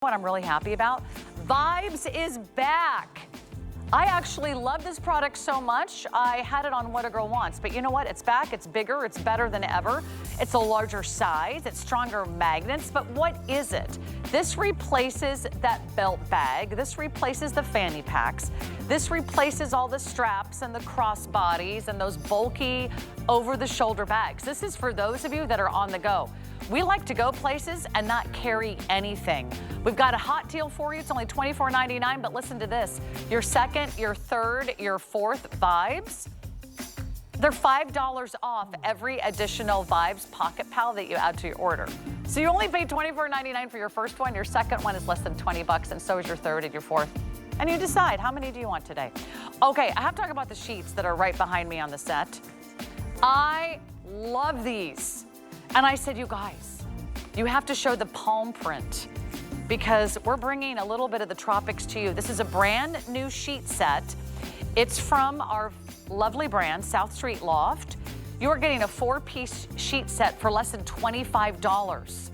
What I'm really happy about, Vibes is back. I actually love this product so much. I had it on What a Girl Wants, but you know what? It's back, it's bigger, it's better than ever. It's a larger size, it's stronger magnets, but what is it? This replaces that belt bag. This replaces the fanny packs. This replaces all the straps and the crossbodies and those bulky over-the-shoulder bags. This is for those of you that are on the go. We like to go places and not carry anything. We've got a hot deal for you. It's only $24.99, but listen to this. Your second, your third, your fourth Vibes, they're $5 off every additional Vibes Pocket Pal that you add to your order. So you only pay $24.99 for your first one. Your second one is less than 20 bucks, and so is your third and your fourth. And you decide, how many do you want today? Okay, I have to talk about the sheets that are right behind me on the set. I love these. And I said, you guys, you have to show the palm print because we're bringing a little bit of the tropics to you. This is a brand new sheet set. It's from our lovely brand, South Street Loft. You are getting a 4-piece sheet set for less than $25.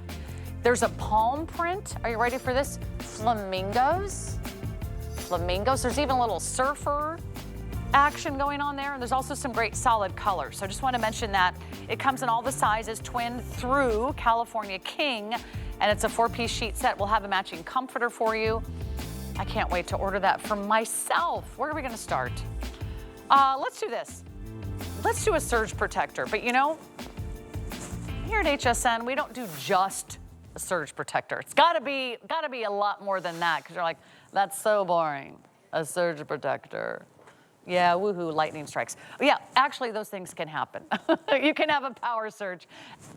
There's a palm print. Are you ready for this? Flamingos. Flamingos. There's even a little surfer action going on there, and there's also some great solid colors. So I just want to mention that it comes in all the sizes, twin through California King, and it's a 4-piece sheet set. We'll have a matching comforter for you. I can't wait to order that for myself. Where are we going to start? Let's do this. Let's do a surge protector. But you know, here at HSN, we don't do just a surge protector. It's gotta be a lot more than that, because you're like, that's so boring. A surge protector. Yeah, woohoo, lightning strikes. But yeah, actually those things can happen. You can have a power surge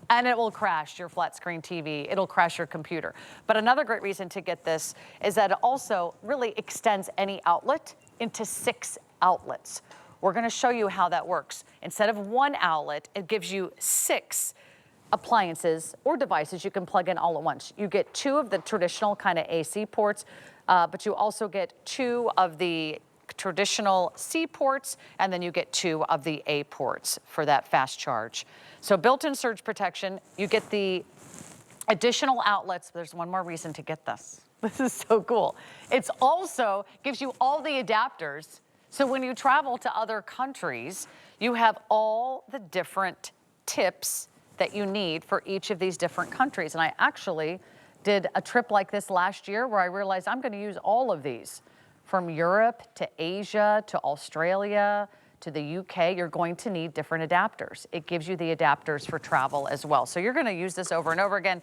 and it will crash your flat screen TV. It'll crash your computer. But another great reason to get this is that it also really extends any outlet into 6 outlets. We're gonna show you how that works. Instead of 1 outlet, it gives you 6 appliances or devices you can plug in all at once. You get 2 of the traditional kind of AC ports, but you also get 2 of the traditional C ports, and then you get 2 of the A ports for that fast charge. So built-in surge protection, you get the additional outlets. There's one more reason to get this. This is so cool. It's also gives you all the adapters. So when you travel to other countries, you have all the different tips that you need for each of these different countries. And I actually did a trip like this last year where I realized I'm going to use all of these. From Europe to Asia to Australia to the UK, you're going to need different adapters. It gives you the adapters for travel as well. So you're going to use this over and over again.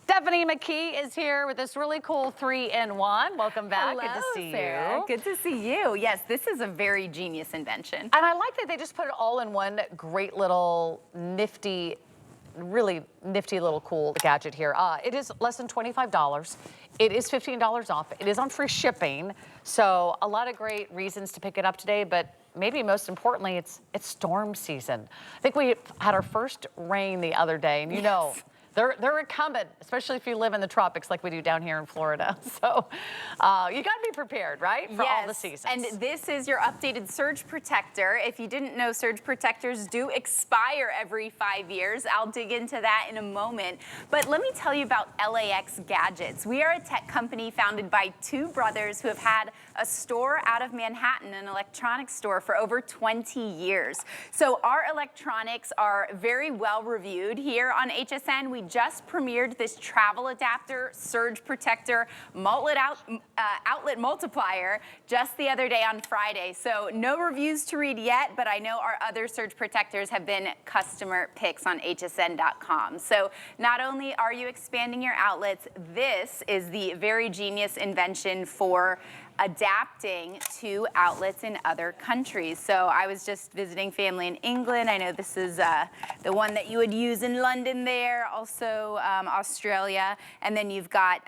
Stephanie McKee is here with this really cool 3-in-1. Welcome back. Hello, good to see Sarah. you. Good to see you. Yes, this is a very genius invention. And I like that they just put it all in one great little nifty, really nifty little cool gadget here. It is less than $25. It is $15 off. It is on free shipping. So a lot of great reasons to pick it up today, but maybe most importantly, it's storm season. I think we had our first rain the other day, and you know, they're incumbent, especially if you live in the tropics like we do down here in Florida. So you got to be prepared, right, for all the seasons. And this is your updated surge protector. If you didn't know, surge protectors do expire every 5 years. I'll dig into that in a moment. But let me tell you about LAX Gadgets. We are a tech company founded by 2 brothers who have had a store out of Manhattan, an electronics store, for over 20 years. So our electronics are very well reviewed here on HSN. We just premiered this travel adapter, surge protector, outlet multiplier just the other day on Friday. So no reviews to read yet, but I know our other surge protectors have been customer picks on hsn.com. So not only are you expanding your outlets, this is the very genius invention for adapting to outlets in other countries. So I was just visiting family in England. I know this is the one that you would use in London there, also Australia, and then you've got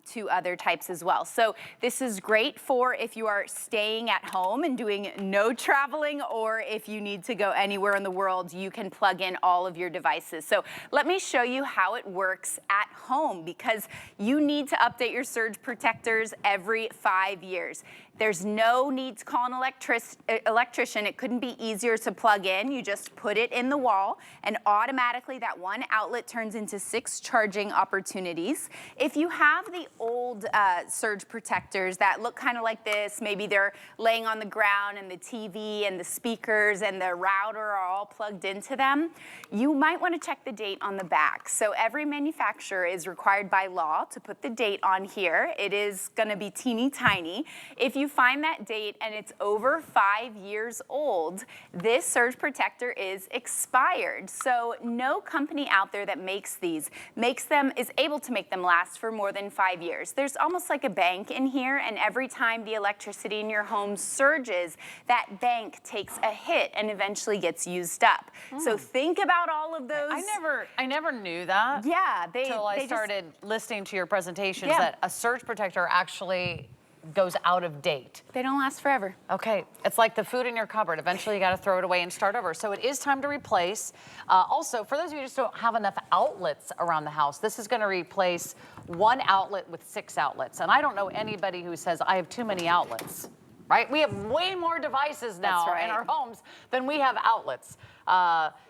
2 other types as well. So this is great for if you are staying at home and doing no traveling, or if you need to go anywhere in the world, you can plug in all of your devices. So let me show you how it works at home, because you need to update your surge protectors every 5 years. There's no need to call an electrician. It couldn't be easier to plug in. You just put it in the wall, and automatically that one outlet turns into 6 charging opportunities. If you have the old surge protectors that look kind of like this, maybe they're laying on the ground and the TV and the speakers and the router are all plugged into them, you might want to check the date on the back. So every manufacturer is required by law to put the date on here. It is going to be teeny tiny. If you find that date and it's over 5 years old, this surge protector is expired. So no company out there that makes these is able to make them last for more than 5 years. There's almost like a bank in here, and every time the electricity in your home surges, that bank takes a hit and eventually gets used up. So think about all of those. I never knew that. Yeah, until I started listening to your presentations that a surge protector actually goes out of date. They don't last forever. Okay, it's like the food in your cupboard. Eventually you got to throw it away and start over. So it is time to replace. Also, for those of you who just don't have enough outlets around the house, this is going to replace 1 outlet with 6 outlets. And I don't know anybody who says, I have too many outlets. Right? We have way more devices now in our homes than we have outlets.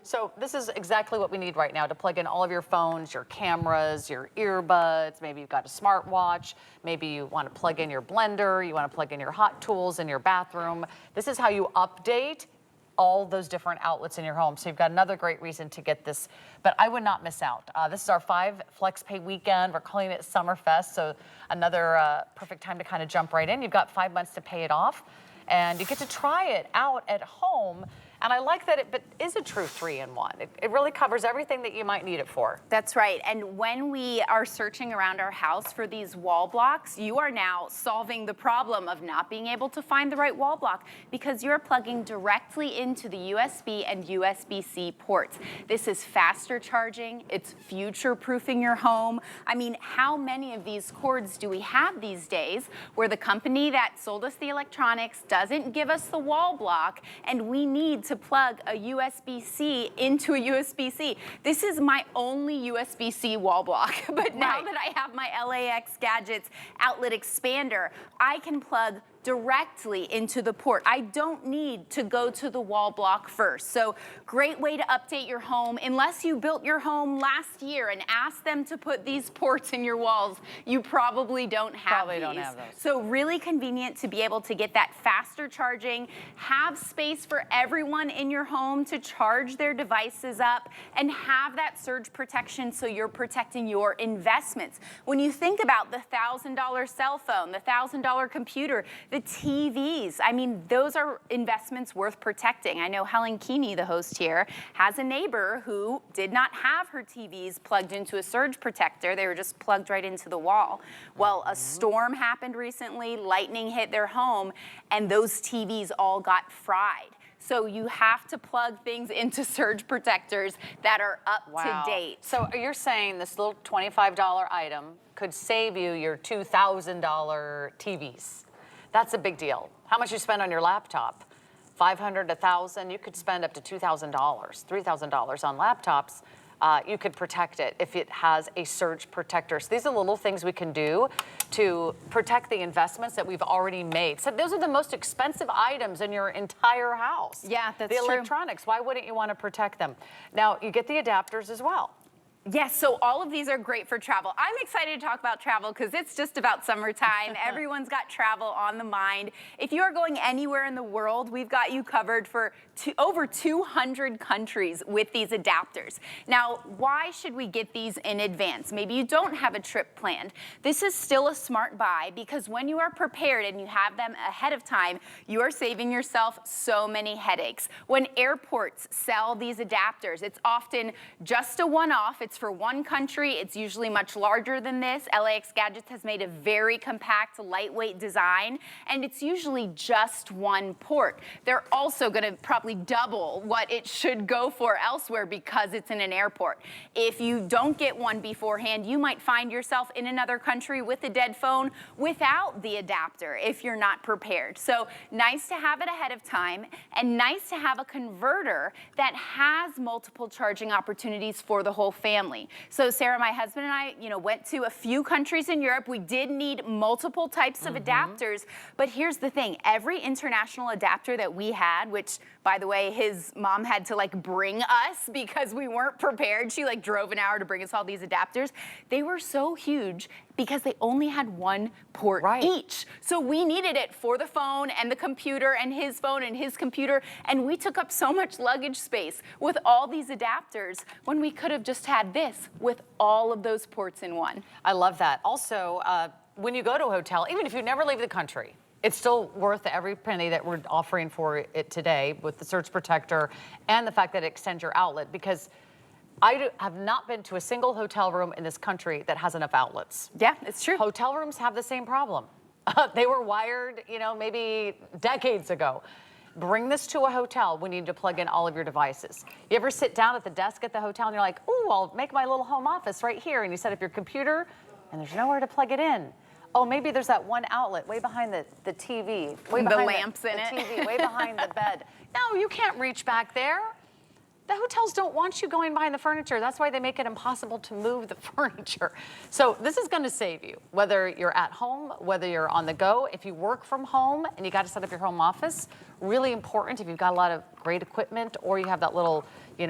So this is exactly what we need right now to plug in all of your phones, your cameras, your earbuds. Maybe you've got a smartwatch. Maybe you want to plug in your blender. You want to plug in your hot tools in your bathroom. This is how you update all those different outlets in your home. So you've got another great reason to get this, but I would not miss out. This is our 5 flex pay weekend. We're calling it Summerfest, so another perfect time to kind of jump right in. You've got 5 months to pay it off, and you get to try it out at home. And I like that it is a true 3-in-1. It really covers everything that you might need it for. That's right. And when we are searching around our house for these wall blocks, you are now solving the problem of not being able to find the right wall block because you're plugging directly into the USB and USB-C ports. This is faster charging. It's future-proofing your home. I mean, how many of these cords do we have these days where the company that sold us the electronics doesn't give us the wall block and we need to plug a USB-C into a USB-C. This is my only USB-C wall block, but now that I have my LAX Gadgets outlet expander, I can plug directly into the port. I don't need to go to the wall block first. So great way to update your home. Unless you built your home last year and asked them to put these ports in your walls, you probably don't have these. So really convenient to be able to get that faster charging, have space for everyone in your home to charge their devices up, and have that surge protection so you're protecting your investments. When you think about the $1,000 cell phone, the $1,000 computer, the TVs, I mean, those are investments worth protecting. I know Helen Keeney, the host here, has a neighbor who did not have her TVs plugged into a surge protector. They were just plugged right into the wall. Well, a storm happened recently, lightning hit their home, and those TVs all got fried. So you have to plug things into surge protectors that are up to date. So you're saying this little $25 item could save you your $2,000 TVs. That's a big deal. How much you spend on your laptop? $500, $1,000, you could spend up to $2,000, $3,000 on laptops. You could protect it if it has a surge protector. So these are little things we can do to protect the investments that we've already made. So those are the most expensive items in your entire house. Yeah, that's true. The electronics, why wouldn't you want to protect them? Now, you get the adapters as well. Yes, so all of these are great for travel. I'm excited to talk about travel because it's just about summertime. Everyone's got travel on the mind. If you are going anywhere in the world, we've got you covered for over 200 countries with these adapters. Now, why should we get these in advance? Maybe you don't have a trip planned. This is still a smart buy because when you are prepared and you have them ahead of time, you are saving yourself so many headaches. When airports sell these adapters, it's often just a one-off. It's for one country. It's usually much larger than this. LAX Gadgets has made a very compact, lightweight design, and it's usually just one port. They're also going to probably double what it should go for elsewhere because it's in an airport. If you don't get one beforehand, you might find yourself in another country with a dead phone without the adapter if you're not prepared. So nice to have it ahead of time, and nice to have a converter that has multiple charging opportunities for the whole family. family. So Sarah, my husband and I, went to a few countries in Europe. We did need multiple types of adapters, but here's the thing. Every international adapter that we had, which by the way, his mom had to like bring us because we weren't prepared. She like drove an hour to bring us all these adapters. They were so huge because they only had one port each. So we needed it for the phone and the computer and his phone and his computer. And we took up so much luggage space with all these adapters when we could have just had this with all of those ports in one. I love that. Also, when you go to a hotel, even if you never leave the country, it's still worth every penny that we're offering for it today with the surge protector and the fact that it extends your outlet, because I have not been to a single hotel room in this country that has enough outlets. Yeah, it's true. Hotel rooms have the same problem. They were wired, maybe decades ago. Bring this to a hotel when you need to plug in all of your devices. You ever sit down at the desk at the hotel and you're like, ooh, I'll make my little home office right here. And you set up your computer and there's nowhere to plug it in. Oh, maybe there's that one outlet way behind the TV. Way behind the lamps in it. TV, way behind the bed. No, you can't reach back there. The hotels don't want you going behind the furniture. That's why they make it impossible to move the furniture. So this is gonna save you, whether you're at home, whether you're on the go. If you work from home and you gotta set up your home office, really important if you've got a lot of great equipment or you have that little,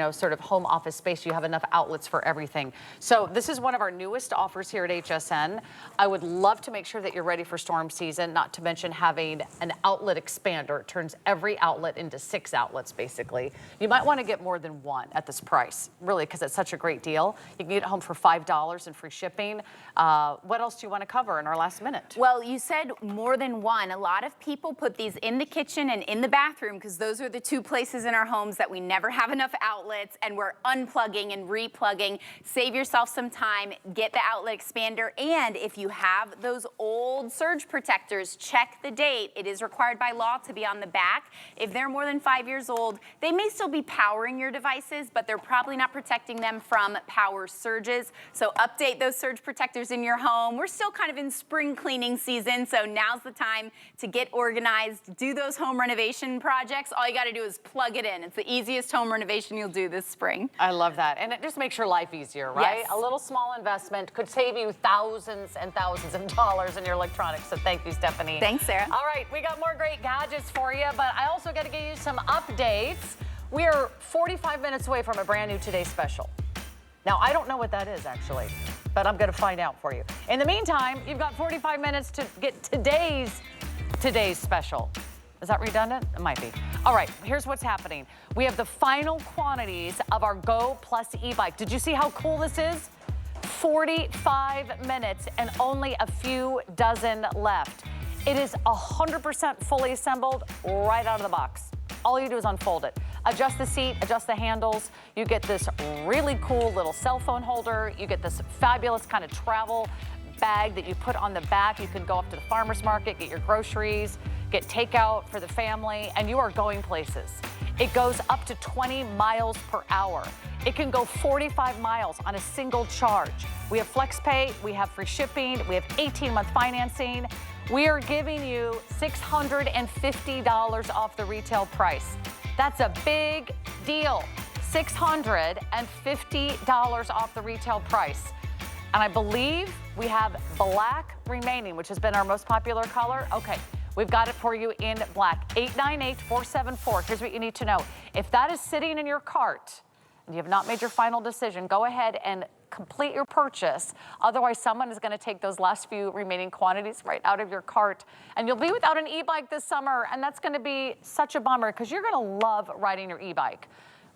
sort of home office space, you have enough outlets for everything. So this is one of our newest offers here at HSN. I would love to make sure that you're ready for storm season, not to mention having an outlet expander. It turns every outlet into 6 outlets, basically. You might want to get more than one at this price, really, because it's such a great deal. You can get it home for $5 and free shipping. What else do you want to cover in our last minute? Well, you said more than one. A lot of people put these in the kitchen and in the bathroom because those are the 2 places in our homes that we never have enough outlets, and we're unplugging and replugging. Save yourself some time, get the outlet expander, and if you have those old surge protectors, check the date. It is required by law to be on the back. If they're more than 5 years old, they may still be powering your devices, but they're probably not protecting them from power surges. So update those surge protectors in your home. We're still kind of in spring cleaning season, so now's the time to get organized, do those home renovation projects. All you gotta do is plug it in. It's the easiest home renovation you'll do this spring. I love that. And it just makes your life easier, right? Yes. A little small investment could save you thousands and thousands of dollars in your electronics. So thank you, Stephanie. Thanks, Sarah. All right, we got more great gadgets for you, but I also got to give you some updates. We are 45 minutes away from a brand new Today Special. Now, I don't know what that is, actually, but I'm going to find out for you. In the meantime, you've got 45 minutes to get today's Special. Is that redundant? It might be. All right, here's what's happening. We have the final quantities of our Go Plus e-bike. Did you see how cool this is? 45 minutes and only a few dozen left. It is 100% fully assembled right out of the box. All you do is unfold it. Adjust the seat, adjust the handles. You get this really cool little cell phone holder. You get this fabulous kind of travel bag that you put on the back. You can go up to the farmer's market, get your groceries, get takeout for the family, and you are going places. It goes up to 20 miles per hour. It can go 45 miles on a single charge. We have FlexPay, we have free shipping, we have 18-month financing. We are giving you $650 off the retail price. That's a big deal. $650 off the retail price. And I believe we have black remaining, which has been our most popular color. Okay, we've got it for you in black. 898-474. Here's what you need to know. If that is sitting in your cart and you have not made your final decision, go ahead and complete your purchase. Otherwise, someone is going to take those last few remaining quantities right out of your cart, and you'll be without an e-bike this summer, and that's going to be such a bummer because you're going to love riding your e-bike.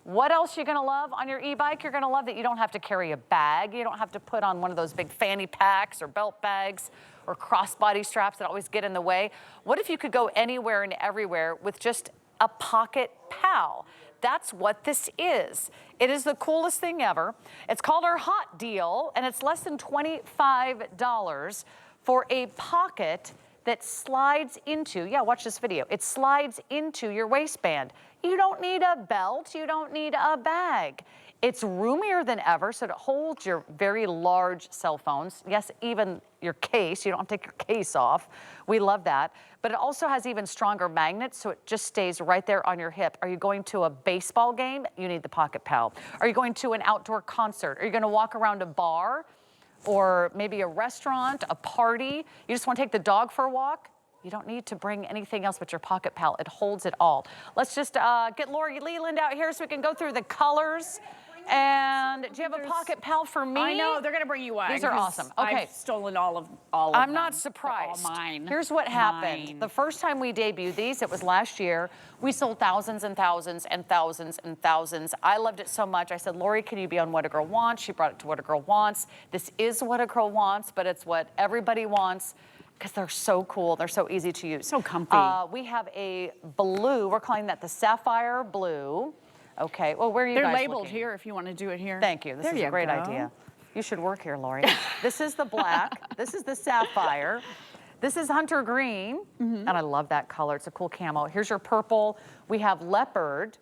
What else you're going to love on your e-bike? You're going to love that you don't have to carry a bag. You don't have to put on one of those big fanny packs or belt bags or crossbody straps that always get in the way. What if you could go anywhere and everywhere with just a pocket pal? That's what this is. It is the coolest thing ever. It's called our Hot Deal, and it's less than $25 for a pocket that slides into, yeah, watch this video. It slides into your waistband. You don't need a belt. You don't need a bag. It's roomier than ever, so it holds your very large cell phones. Yes, even your case. You don't have to take your case off. We love that. But it also has even stronger magnets, so it just stays right there on your hip. Are you going to a baseball game? You need the Pocket Pal. Are you going to an outdoor concert? Are you going to walk around a bar or maybe a restaurant, a party? You just want to take the dog for a walk? You don't need to bring anything else but your Pocket Pal. It holds it all. Let's just get Lori Leland out here so we can go through the colors. And do you have a Pocket Pal for me? I know, they're gonna bring you one. These are awesome. Okay. I've stolen all of them. I'm not surprised. All mine. Here's what happened. Mine. The first time we debuted these, it was last year. We sold thousands and thousands and thousands and thousands. I loved it so much. I said, Lori, can you be on What a Girl Wants? She brought it to What a Girl Wants. This is What a Girl Wants, but it's what everybody wants because they're so cool. They're so easy to use. So comfy. We have a blue. We're calling that the Sapphire Blue. Okay, well, where are you guys They're labeled looking? here if you want to do it here. Thank you. This is a great idea. You should work here, Lori. This is the black. This is the sapphire. This is hunter green, and I love that color. It's a cool camo. Here's your purple. We have leopard.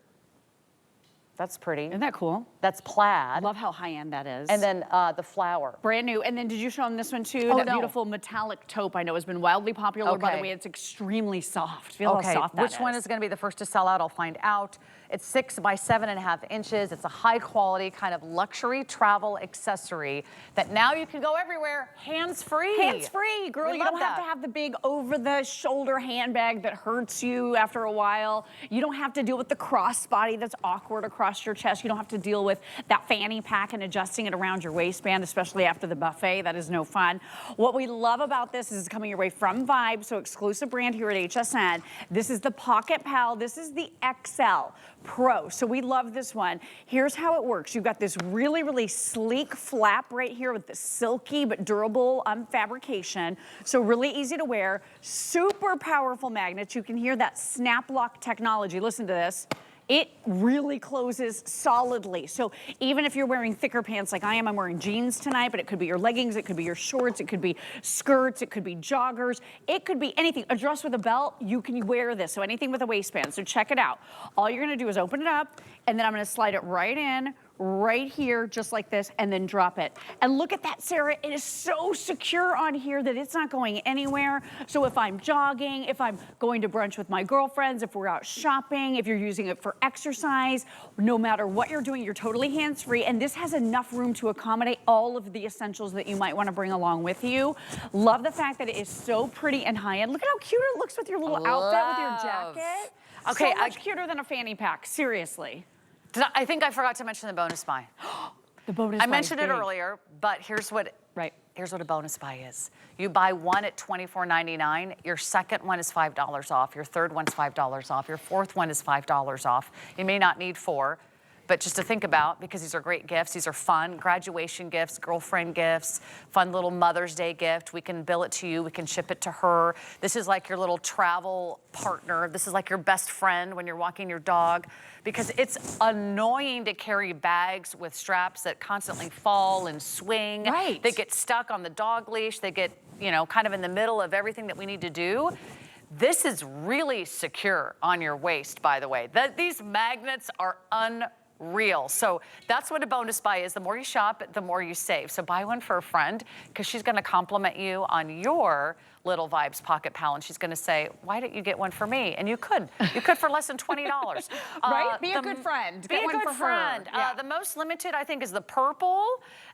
That's pretty. Isn't that cool? That's plaid. Love how high-end that is. And then the flower. Brand new. And then did you show them this one too? Oh, that no. beautiful metallic taupe I know has been wildly popular. By the way, it's extremely soft. Feel how soft that is. Which one is going to be the first to sell out? I'll find out. It's 6 by 7.5 inches. It's a high quality kind of luxury travel accessory that now you can go everywhere hands-free. Hands-free, girl. You don't have to have the big over-the-shoulder handbag that hurts you after a while. You don't have to deal with the crossbody that's awkward across your chest. You don't have to deal with that fanny pack and adjusting it around your waistband, especially after the buffet. That is no fun. What we love about this is it's coming your way from Vibe, so exclusive brand here at HSN. This is the Pocket Pal. This is the XL Pro. So we love this one. Here's how it works. You've got this really, really sleek flap right here with the silky but durable fabrication. So really easy to wear. Super powerful magnets. You can hear that snap lock technology. Listen to this. It really closes solidly. So even if you're wearing thicker pants like I am, I'm wearing jeans tonight, but it could be your leggings, it could be your shorts, it could be skirts, it could be joggers, it could be anything. A dress with a belt, you can wear this. So anything with a waistband. So check it out. All you're gonna do is open it up, and then I'm gonna slide it right in, right here, just like this, and then drop it. And look at that, Sarah. It is so secure on here that it's not going anywhere. So if I'm jogging, if I'm going to brunch with my girlfriends, if we're out shopping, if you're using it for exercise, no matter what you're doing, you're totally hands-free. And this has enough room to accommodate all of the essentials that you might want to bring along with you. Love the fact that it is so pretty and high-end. Look at how cute it looks with your little outfit with your jacket. Okay, so much cuter than a fanny pack, seriously. I think I forgot to mention the bonus buy. The bonus buy. I mentioned it earlier, but here's what a bonus buy is. You buy one at $24.99. Your second one is $5 off. Your third one's $5 off. Your fourth one is $5 off. You may not need 4. But just to think about, because these are great gifts. These are fun graduation gifts, girlfriend gifts, fun little Mother's Day gift. We can bill it to you. We can ship it to her. This is like your little travel partner. This is like your best friend when you're walking your dog, because it's annoying to carry bags with straps that constantly fall and swing. Right. They get stuck on the dog leash. They get, you know, kind of in the middle of everything that we need to do. This is really secure on your waist, by the way. These magnets are unreal. So that's what a bonus buy is. The more you shop, the more you save. So buy one for a friend, because she's going to compliment you on your little Vibes Pocket Pal, and she's going to say, why didn't you get one for me? And you could for less than $20. Right? Be a good friend. Be a good friend. Yeah. The most limited, I think, is the purple,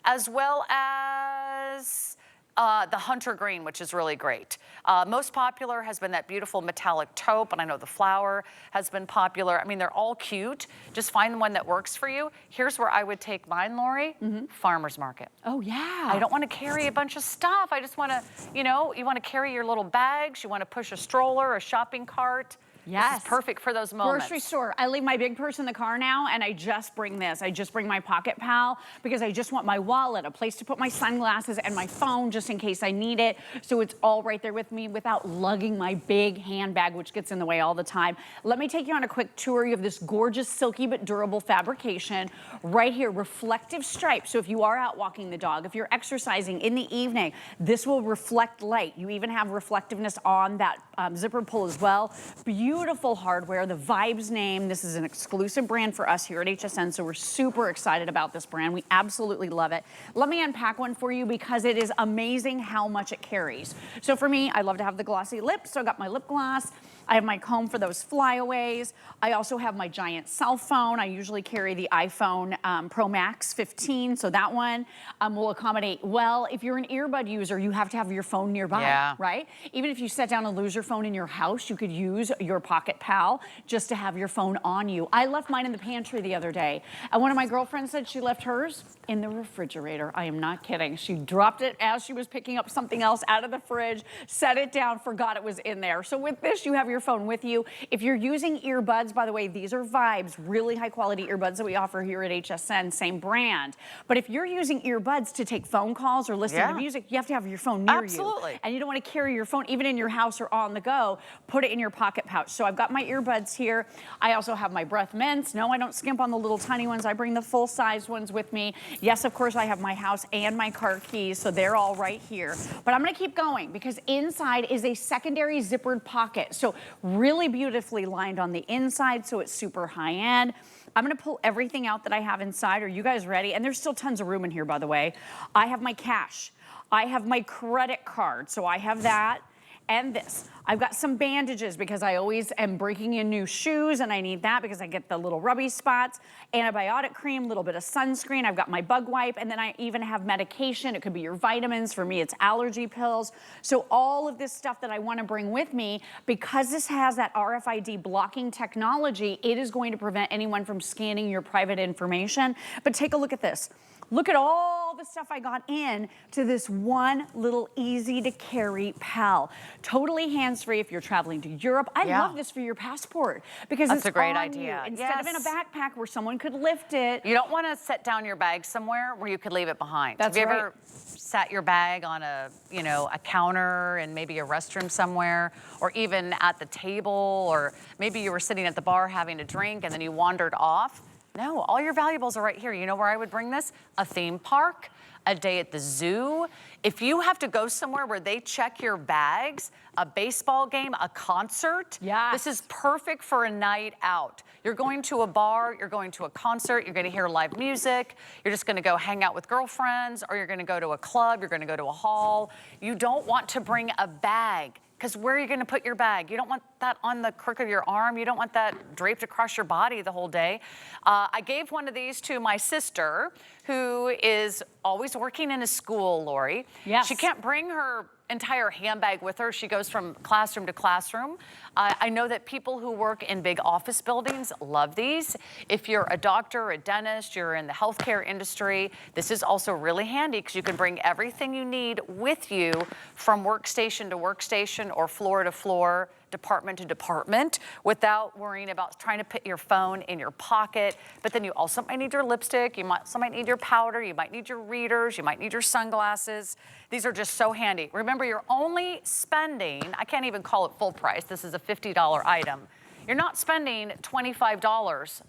as well as the hunter green, which is really great. Most popular has been that beautiful metallic taupe, and I know the flower has been popular. I mean, they're all cute. Just find the one that works for you. Here's where I would take mine, Lori. Farmer's market. Oh, yeah. I don't want to carry a bunch of stuff. I just want to, you know, you want to carry your little bags. You want to push a stroller, a shopping cart. Yes. This is perfect for those moments. Grocery store. I leave my big purse in the car now, and I just bring this. I just bring my Pocket Pal because I just want my wallet, a place to put my sunglasses and my phone just in case I need it. So it's all right there with me without lugging my big handbag, which gets in the way all the time. Let me take you on a quick tour. You have this gorgeous silky but durable fabrication. Right here, reflective stripes. So if you are out walking the dog, if you're exercising in the evening, this will reflect light. You even have reflectiveness on that zipper pull as well. Beautiful beautiful hardware, the Vibes name. This is an exclusive brand for us here at HSN, so we're super excited about this brand. We absolutely love it. Let me unpack one for you because it is amazing how much it carries. So for me, I love to have the glossy lips, so I got my lip gloss. I have my comb for those flyaways. I also have my giant cell phone. I usually carry the iPhone Pro Max 15, so that one will accommodate well. If you're an earbud user, you have to have your phone nearby, right? Even if you sit down and lose your phone in your house, you could use your Pocket Pal just to have your phone on you. I left mine in the pantry the other day, and one of my girlfriends said she left hers in the refrigerator. I am not kidding. She dropped it as she was picking up something else out of the fridge, set it down, forgot it was in there. So with this, you have your phone with you. If you're using earbuds, by the way, these are Vibes, really high quality earbuds that we offer here at HSN, same brand. But if you're using earbuds to take phone calls or listen to music, you have to have your phone near you. And you don't want to carry your phone even in your house or on the go. Put it in your pocket pouch. So I've got my earbuds here. I also have my breath mints. No, I don't skimp on the little tiny ones. I bring the full size ones with me. Yes, of course, I have my house and my car keys, so they're all right here. But I'm going to keep going because inside is a secondary zippered pocket. So really beautifully lined on the inside, so it's super high end. I'm gonna pull everything out that I have inside. Are you guys ready? And there's still tons of room in here, by the way. I have my cash. I have my credit card, so I have that. And this. I've got some bandages because I always am breaking in new shoes and I need that because I get the little rubby spots. Antibiotic cream, a little bit of sunscreen. I've got my bug wipe, and then I even have medication. It could be your vitamins. For me, it's allergy pills. So all of this stuff that I want to bring with me, because this has that RFID blocking technology, it is going to prevent anyone from scanning your private information. But take a look at this. Look at all the stuff I got in to this one little easy to carry pal. Totally hands-free if you're traveling to Europe. I love this for your passport because it's a great idea. Instead of in a backpack where someone could lift it. You don't want to set down your bag somewhere where you could leave it behind. That's Have you ever sat your bag on a, a counter in maybe a restroom somewhere, or even at the table, or maybe you were sitting at the bar having a drink and then you wandered off? No, all your valuables are right here. You know where I would bring this? A theme park, a day at the zoo. If you have to go somewhere where they check your bags, a baseball game, a concert, this is perfect for a night out. You're going to a bar, you're going to a concert, you're gonna hear live music, you're just gonna go hang out with girlfriends, or you're gonna go to a club, you're gonna go to a hall. You don't want to bring a bag, because where are you gonna put your bag? You don't want that on the crook of your arm. You don't want that draped across your body the whole day. I gave one of these to my sister, who is always working in a school, Lori. She can't bring her entire handbag with her. She goes from classroom to classroom. I know that people who work in big office buildings love these. If you're a doctor, a dentist, you're in the healthcare industry, this is also really handy because you can bring everything you need with you from workstation to workstation or floor to floor, department to department, without worrying about trying to put your phone in your pocket. But then you also might need your lipstick, you also might need your powder, you might need your readers, you might need your sunglasses. These are just so handy. Remember, you're only spending, I can't even call it full price, this is a $50 item. You're not spending $25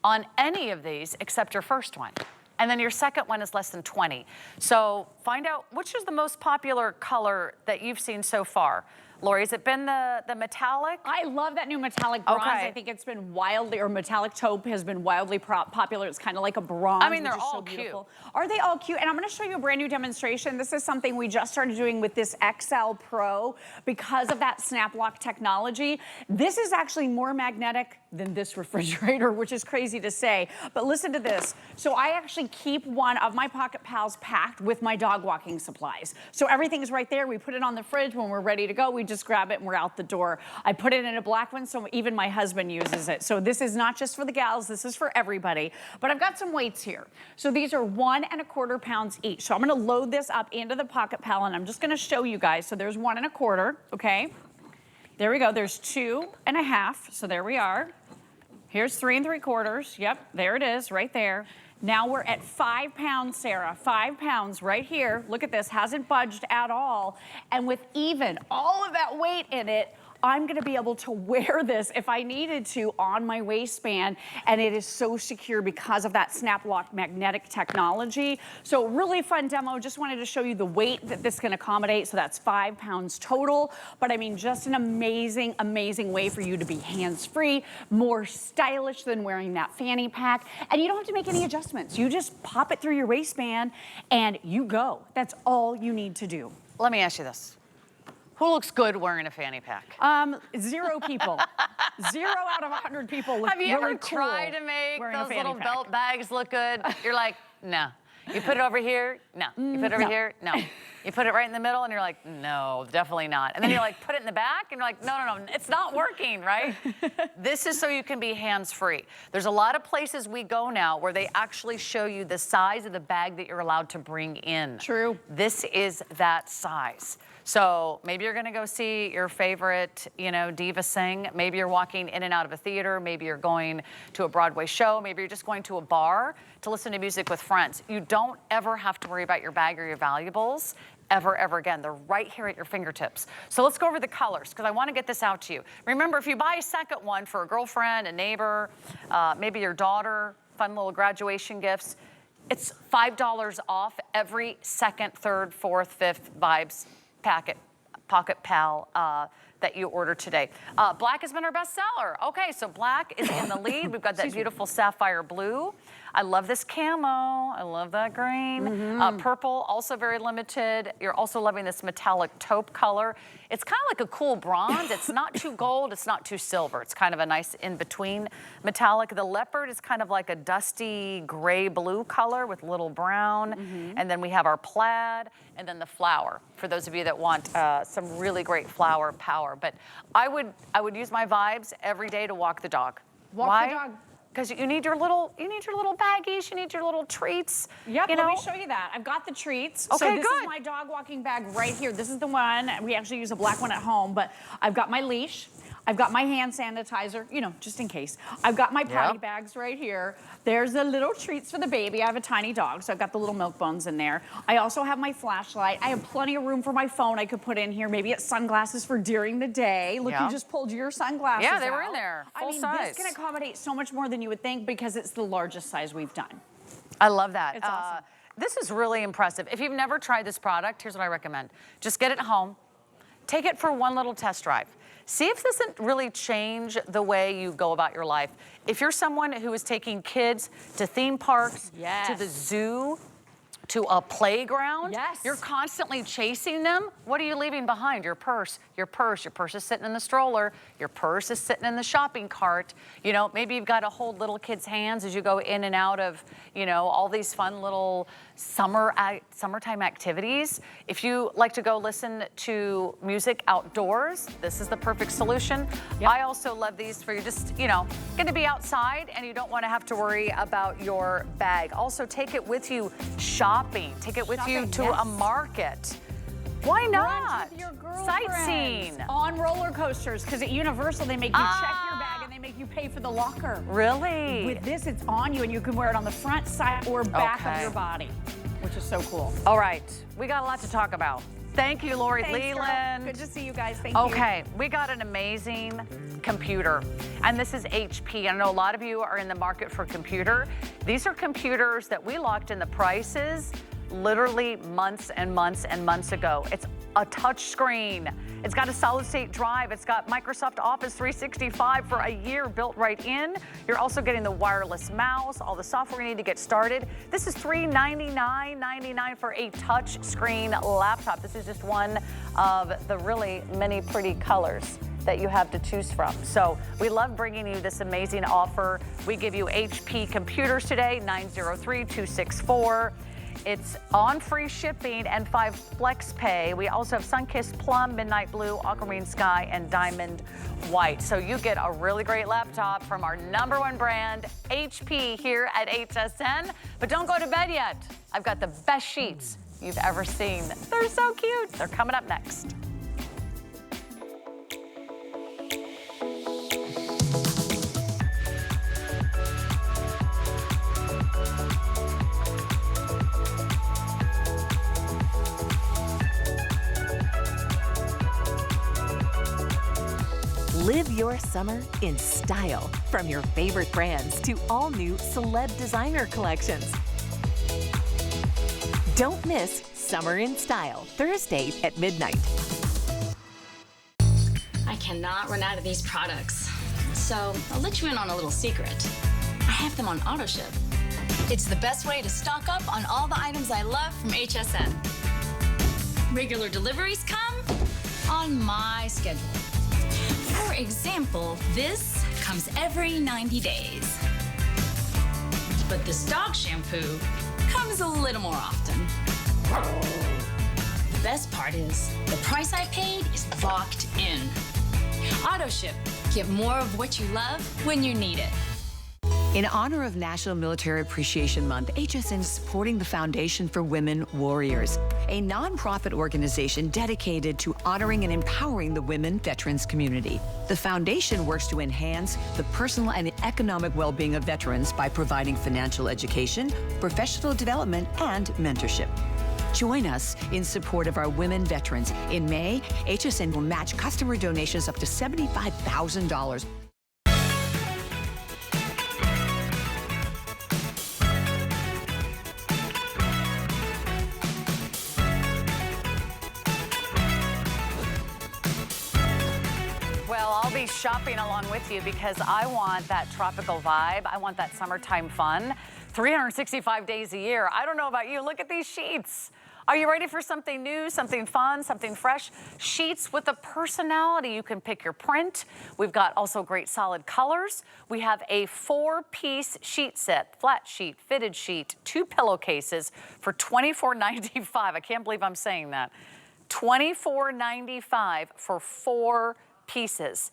on any of these except your first one. And then your second one is less than 20. So find out which is the most popular color that you've seen so far. Lori, has it been the metallic? I love that new metallic bronze. I think it's been wildly, or metallic taupe has been wildly popular. It's kind of like a bronze. I mean, they're all cute. Are they all cute? And I'm going to show you a brand new demonstration. This is something we just started doing with this XL Pro because of that snap lock technology. This is actually more magnetic than this refrigerator, which is crazy to say. But listen to this. So I actually keep one of my Pocket Pals packed with my dog walking supplies. So everything's right there. We put it on the fridge when we're ready to go. We just grab it and we're out the door. I put it in a black one, so even my husband uses it. So this is not just for the gals, this is for everybody. But I've got some weights here. So these are 1 1/4 pounds each. So I'm gonna load this up into the Pocket Pal, and I'm just gonna show you guys. So there's 1 1/4, okay? There we go, there's 2 1/2, so there we are. Here's 3 3/4, yep, there it is, right there. Now we're at 5 pounds, Sarah, 5 pounds right here. Look at this, hasn't budged at all. And with even all of that weight in it, I'm gonna be able to wear this if I needed to on my waistband, and it is so secure because of that snap lock magnetic technology. So really fun demo. Just wanted to show you the weight that this can accommodate. So that's 5 pounds total. But I mean, just an amazing, amazing way for you to be hands-free, more stylish than wearing that fanny pack. And you don't have to make any adjustments. You just pop it through your waistband and you go. That's all you need to do. Let me ask you this. Who looks good wearing a fanny pack? 0 people. 0 out of 100 people look Have you really ever cool tried to make wearing a those fanny little pack. belt bags look good? You're like, no. You put it over here? No. You put it over here? No. You put it right in the middle and you're like, no, definitely not. And then you like put it in the back and you're like, no, no, no, it's not working, right? This is so you can be hands-free. There's a lot of places we go now where they actually show you the size of the bag that you're allowed to bring in. True. This is that size. So maybe you're gonna go see your favorite, diva sing. Maybe you're walking in and out of a theater. Maybe you're going to a Broadway show. Maybe you're just going to a bar to listen to music with friends. You don't ever have to worry about your bag or your valuables ever again. They're right here at your fingertips. So let's go over the colors because I want to get this out to you. Remember, if you buy a second one for a girlfriend, a neighbor, maybe your daughter, fun little graduation gifts, it's $5 off every second, third, fourth, fifth Vibes Pocket Pal that you order today. Black has been our best seller. Okay, so black is in the lead. We've got that beautiful sapphire blue. I love this camo. I love that green. Purple, also very limited. You're also loving this metallic taupe color. It's kind of like a cool bronze. It's not too gold, it's not too silver. It's kind of a nice in-between metallic. The leopard is kind of like a dusty gray-blue color with little brown. And then we have our plaid, and then the flower, for those of you that want some really great flower power. But I would use my Vibes every day to walk the dog. Walk the dog. Because you need your little baggies, you need your little treats. Yep, let me show you that. I've got the treats. Okay, so this good. is my dog walking bag right here. This is the one, we actually use a black one at home, but I've got my leash. I've got my hand sanitizer, just in case. I've got my potty bags right here. There's the little treats for the baby. I have a tiny dog, so I've got the little milk bones in there. I also have my flashlight. I have plenty of room for my phone I could put in here. Maybe it's sunglasses for during the day. Look, you just pulled your sunglasses out. Yeah, they were in there, full size. This can accommodate so much more than you would think because it's the largest size we've done. I love that. It's awesome. This is really impressive. If you've never tried this product, here's what I recommend. Just get it home. Take it for one little test drive. See if this doesn't really change the way you go about your life. If you're someone who is taking kids to theme parks, to the zoo, to a playground, you're constantly chasing them, what are you leaving behind? Your purse. Your purse is sitting in the stroller. Your purse is sitting in the shopping cart. Maybe you've got to hold little kids' hands as you go in and out of, all these fun little summertime activities. If you like to go listen to music outdoors, this is the perfect solution. I also love these for you just, going to be outside and you don't want to have to worry about your bag. Also, take it with you shopping. Take it with you to a market. Why not? With your girlfriends. Sightseeing. On roller coasters, because at Universal they make you check your bag and they make you pay for the locker. Really? With this, it's on you and you can wear it on the front, side, or back of your body, which is so cool. All right, we got a lot to talk about. Thank you, Lori Leland. Girl. Good to see you guys. Thank you. Okay, we got an amazing computer, and this is HP. I know a lot of you are in the market for a computer. These are computers that we locked in the prices literally months and months and months ago. It's a touch screen. It's got a solid state drive. It's got Microsoft Office 365 for a year built right in. You're also getting the wireless mouse, all the software you need to get started. This is $399.99 for a touch screen laptop. This is just one of the really many pretty colors that you have to choose from. So we love bringing you this amazing offer. We give you HP computers today, 903-264. It's on free shipping and 5 flex pay. We also have Sunkissed Plum, Midnight Blue, Aquamarine Sky, and Diamond White. So you get a really great laptop from our #1 brand, HP, here at HSN. But don't go to bed yet. I've got the best sheets you've ever seen. They're so cute. They're coming up next. Live your summer in style. From your favorite brands to all new celeb designer collections. Don't miss Summer in Style, Thursday at midnight. I cannot run out of these products. So I'll let you in on a little secret. I have them on auto ship. It's the best way to stock up on all the items I love from HSN. Regular deliveries come on my schedule. For example, this comes every 90 days. But this dog shampoo comes a little more often. The best part is, the price I paid is locked in. Auto ship. Get more of what you love when you need it. In honor of National Military Appreciation Month, HSN is supporting the Foundation for Women Warriors, a nonprofit organization dedicated to honoring and empowering the women veterans community. The foundation works to enhance the personal and economic well-being of veterans by providing financial education, professional development, and mentorship. Join us in support of our women veterans. In May, HSN will match customer donations up to $75,000. Well, I'll be shopping along with you because I want that tropical vibe. I want that summertime fun. 365 days a year. I don't know about you. Look at these sheets. Are you ready for something new, something fun, something fresh? Sheets with a personality. You can pick your print. We've got also great solid colors. We have a 4-piece sheet set, flat sheet, fitted sheet, 2 pillowcases for $24.95. I can't believe I'm saying that. $24.95 for 4 pieces.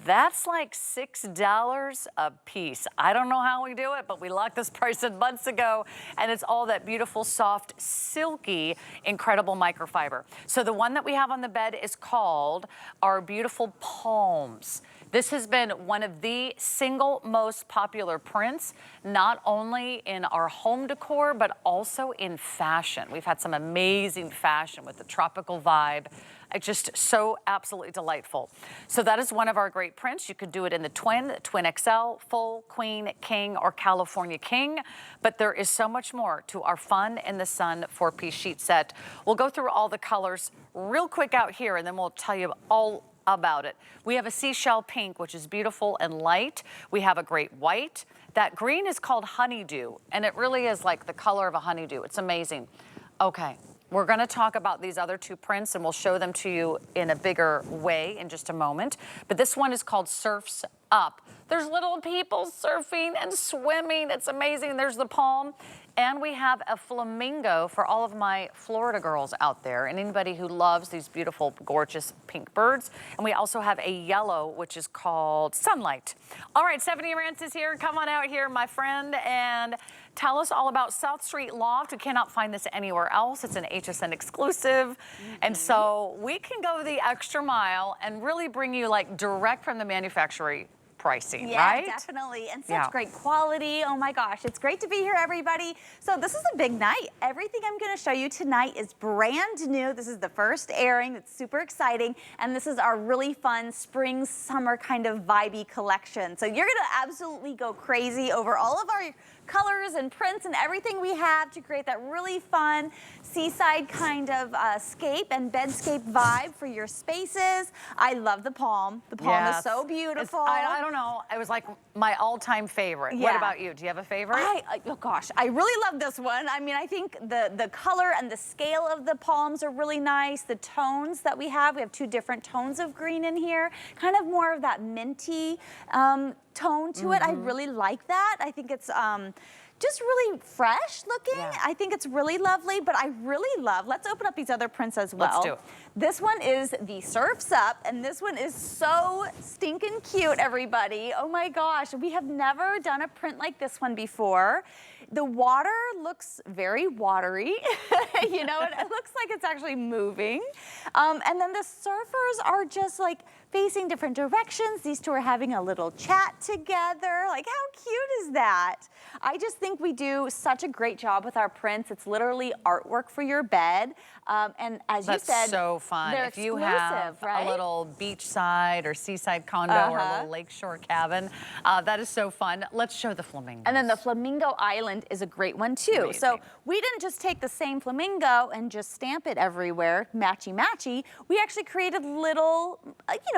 That's like $6 a piece. I don't know how we do it, but we locked this price in months ago, and it's all that beautiful, soft, silky, incredible microfiber. So the one that we have on the bed is called our beautiful palms. This has been one of the single most popular prints, not only in our home decor, but also in fashion. We've had some amazing fashion with the tropical vibe. It's just so absolutely delightful. So that is one of our great prints. You could do it in the twin XL, full, queen, king, or California king. But there is so much more to our Fun in the Sun 4-piece sheet set. We'll go through all the colors real quick out here, and then we'll tell you all about it. We have a seashell pink, which is beautiful and light. We have a great white. That green is called honeydew, and it really is like the color of a honeydew. It's amazing. Okay. We're going to talk about these other 2 prints, and we'll show them to you in a bigger way in just a moment. But this one is called Surfs Up. There's little people surfing and swimming. It's amazing. There's the palm. And we have a flamingo for all of my Florida girls out there and anybody who loves these beautiful, gorgeous pink birds. And we also have a yellow, which is called Sunlight. All right, Stephanie Rance is here. Come on out here, my friend, and tell us all about South Street Loft. We cannot find this anywhere else. It's an HSN exclusive. And so we can go the extra mile and really bring you like direct from the manufacturer pricing, right? Yeah, definitely. And such great quality. Oh my gosh, it's great to be here, everybody. So this is a big night. Everything I'm going to show you tonight is brand new. This is the first airing. It's super exciting. And this is our really fun spring, summer kind of vibey collection. So you're going to absolutely go crazy over all of our colors and prints and everything we have to create that really fun seaside kind of scape and bedscape vibe for your spaces. I love the palm. The palm is so beautiful. I don't know. It was like my all-time favorite. Yeah. What about you? Do you have a favorite? Oh gosh, I really love this one. I mean, I think the color and the scale of the palms are really nice. The tones that we have 2 different tones of green in here. Kind of more of that minty tone to it. I really like that. I think it's just really fresh looking. Yeah. I think it's really lovely, but I really love, let's open up these other prints as well. Let's do it. This one is the Surfs Up, and this one is so stinking cute, everybody. Oh my gosh, we have never done a print like this one before. The water looks very watery. You know, it looks like it's actually moving. And then the surfers are just like facing different directions. These 2 are having a little chat together. Like, how cute is that? I just think we do such a great job with our prints. It's literally artwork for your bed. And as you said, so fun. They're if you have right? a little beachside or seaside condo or a little lakeshore cabin, that is so fun. Let's show the flamingos. And then the Flamingo Island is a great one too. Amazing. So we didn't just take the same flamingo and just stamp it everywhere, matchy-matchy. We actually created little,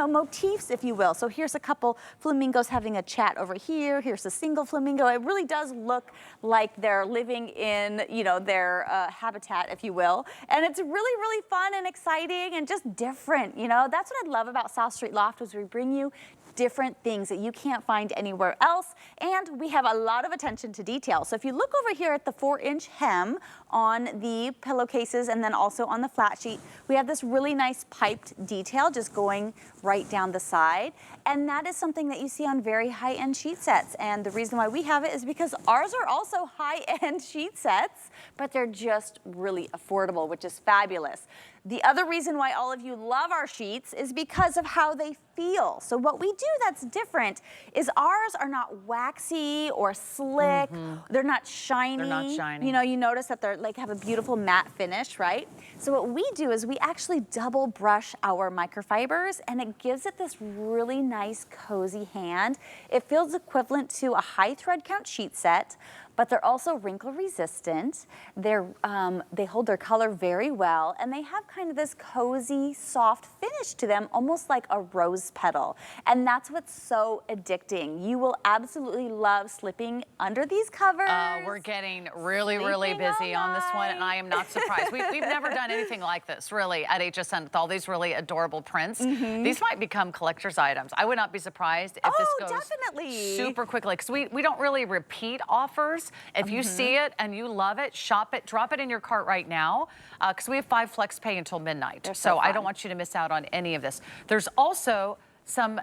motifs, if you will. So here's a couple flamingos having a chat over here. Here's a single flamingo. It really does look like they're living in, their habitat, if you will. And it's really, really fun and exciting and just different. That's what I love about South Street Loft, is we bring you different things that you can't find anywhere else, and we have a lot of attention to detail. So if you look over here at the 4-inch hem on the pillowcases and then also on the flat sheet, we have this really nice piped detail just going right down the side, and that is something that you see on very high-end sheet sets. And the reason why we have it is because ours are also high-end sheet sets, but they're just really affordable, which is fabulous. The other reason why all of you love our sheets is because of how they feel. So what we do that's different is ours are not waxy or slick. They're not shiny. They're not shiny. You notice that they're have a beautiful matte finish, right? So what we do is we actually double brush our microfibers, and it gives it this really nice cozy hand. It feels equivalent to a high thread count sheet set, but they're also wrinkle resistant. They hold their color very well, and they have kind of this cozy, soft finish to them, almost like a rose petal. And that's what's so addicting. You will absolutely love slipping under these covers. We're getting really, really busy on this one, and I am not surprised. We've never done anything like this, really, at HSN with all these really adorable prints. These might become collector's items. I would not be surprised if this goes definitely super quickly, because we don't really repeat offers. If you see it and you love it, shop it, drop it in your cart right now, because we have 5 flex pay until midnight. So I don't want you to miss out on any of this. There's also some,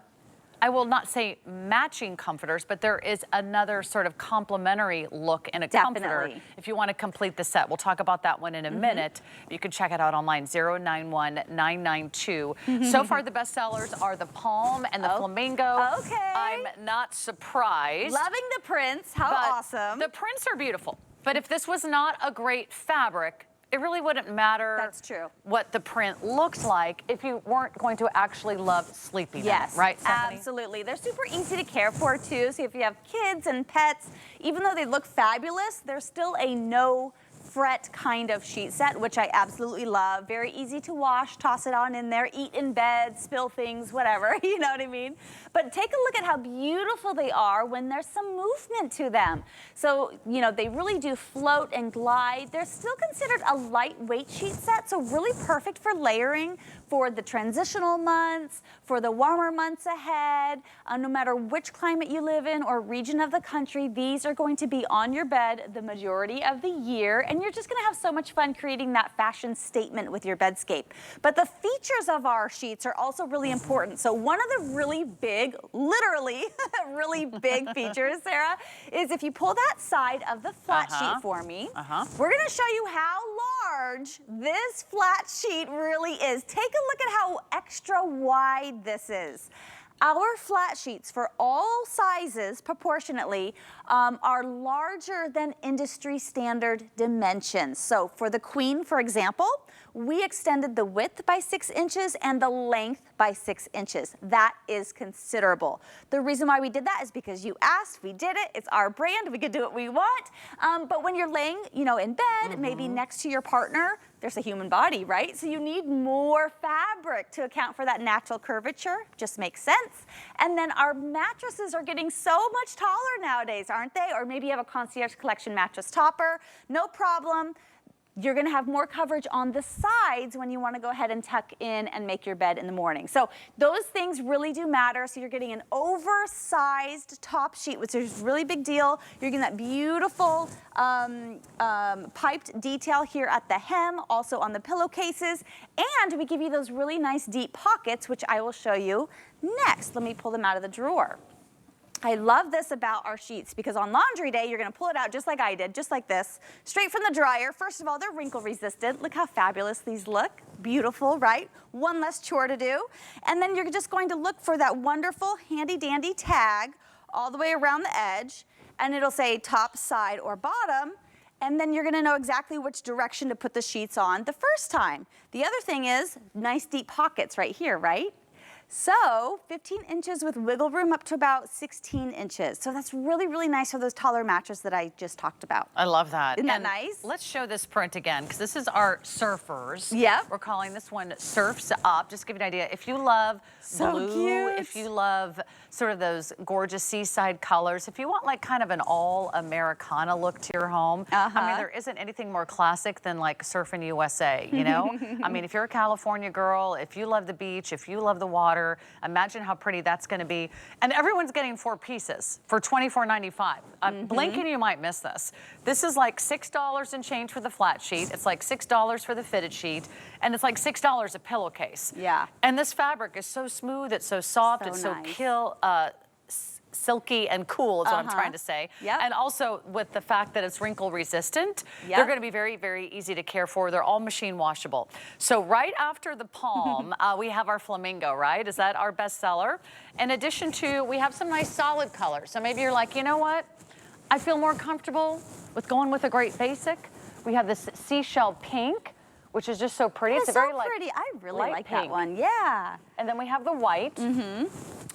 I will not say matching comforters, but there is another sort of complementary look in a comforter if you want to complete the set. We'll talk about that one in a minute. You can check it out online, 091992. So far, the best sellers are the palm and the flamingo. Okay. I'm not surprised. Loving the prints. How awesome. The prints are beautiful. But if this was not a great fabric, it really wouldn't matter. That's true. What the print looks like if you weren't going to actually love sleeping in it, right, Stephanie? Absolutely. They're super easy to care for too. So if you have kids and pets, even though they look fabulous, they're still a no fret kind of sheet set, which I absolutely love. Very easy to wash, toss it on in there, eat in bed, spill things, whatever, you know what I mean? But take a look at how beautiful they are when there's some movement to them. So, they really do float and glide. They're still considered a lightweight sheet set, so really perfect for layering for the transitional months, for the warmer months ahead. No matter which climate you live in or region of the country, these are going to be on your bed the majority of the year, and you're just gonna have so much fun creating that fashion statement with your bedscape. But the features of our sheets are also really important. So one of the really big, literally really big features, Sarah, is if you pull that side of the flat sheet for me, we're gonna show you how large this flat sheet really is. Take a look at how extra wide this is. Our flat sheets for all sizes proportionately are larger than industry standard dimensions. So for the queen, for example, we extended the width by 6 inches and the length by 6 inches. That is considerable. The reason why we did that is because you asked, we did it, it's our brand, we could do what we want. But when you're laying, in bed, maybe next to your partner, there's a human body, right? So you need more fabric to account for that natural curvature. Just makes sense. And then our mattresses are getting so much taller nowadays, aren't they? Or maybe you have a concierge collection mattress topper. No problem. You're gonna have more coverage on the sides when you wanna go ahead and tuck in and make your bed in the morning. So those things really do matter. So you're getting an oversized top sheet, which is a really big deal. You're getting that beautiful piped detail here at the hem, also on the pillowcases. And we give you those really nice deep pockets, which I will show you next. Let me pull them out of the drawer. I love this about our sheets because on laundry day, you're gonna pull it out just like I did, just like this, straight from the dryer. First of all, they're wrinkle resistant. Look how fabulous these look. Beautiful, right? One less chore to do. And then you're just going to look for that wonderful handy dandy tag all the way around the edge, and it'll say top, side, or bottom. And then you're gonna know exactly which direction to put the sheets on the first time. The other thing is nice deep pockets right here, right? So 15 inches with wiggle room up to about 16 inches. So that's really, really nice for those taller mattresses that I just talked about. I love that. Isn't that nice? Let's show this print again, because this is our surfers. Yep. We're calling this one Surfs Up. Just to give you an idea, if you love blue, cute. if you love sort of those gorgeous seaside colors, if you want like kind of an all Americana look to your home, I mean, there isn't anything more classic than like Surfing USA, you know? I mean, if you're a California girl, if you love the beach, if you love the water, imagine how pretty that's going to be. And everyone's getting 4 pieces for $24.95. Blink and you might miss this. This is like $6 and change for the flat sheet. It's like $6 for the fitted sheet. And it's like $6 a pillowcase. Yeah. And this fabric is so smooth, it's so soft, it's so silky and cool is what I'm trying to say. Yep. And also with the fact that it's wrinkle resistant, they're going to be very, very easy to care for. They're all machine washable. So right after the palm, we have our flamingo, right? Is that our best seller? In addition to, we have some nice solid colors. So maybe you're like, you know what? I feel more comfortable with going with a great basic. We have this seashell pink, which is just so pretty. It's a very so pretty. I really light like pink. that one. Yeah. And then we have the white.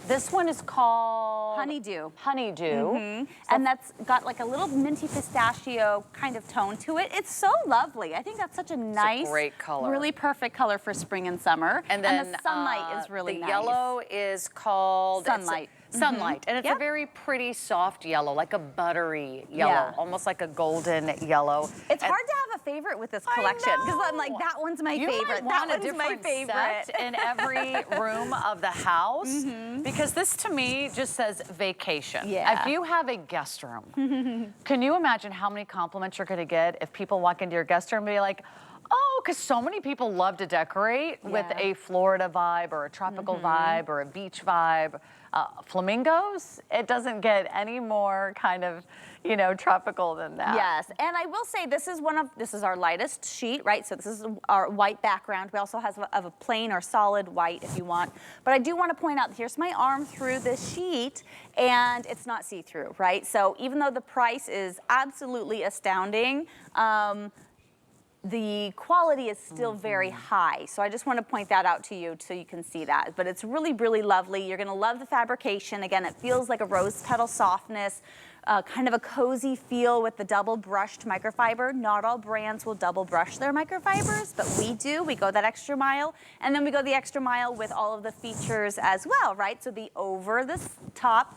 This one is called Honeydew. Honeydew. And that's got like a little minty pistachio kind of tone to it. It's so lovely. I think that's such a nice, great color. really perfect color for spring and summer. And then the sunlight is really nice. The yellow is called Sunlight. Sunlight. And it's a very pretty soft yellow, like a buttery yellow, almost like a golden yellow. It's hard to have a favorite with this collection because I'm like, that one's my favorite. That one's my favorite. Set in every room of the house because this to me just says vacation. Yeah. If you have a guest room, can you imagine how many compliments you're going to get if people walk into your guest room and be like, oh, because so many people love to decorate with a Florida vibe or a tropical vibe or a beach vibe. Flamingos, it doesn't get any more kind of, you know, tropical than that. Yes, and I will say this is our lightest sheet, right? So this is our white background. We also have a plain or solid white if you want. But I do want to point out, here's my arm through this sheet, and it's not see-through, right? So even though the price is absolutely astounding, the quality is still very high. So I just want to point that out to you so you can see that. But it's really, really lovely. You're going to love the fabrication. Again, it feels like a rose petal softness, kind of a cozy feel with the double brushed microfiber. Not all brands will double brush their microfibers, but we do. We go that extra mile. And then we go the extra mile with all of the features as well, right? So the over the top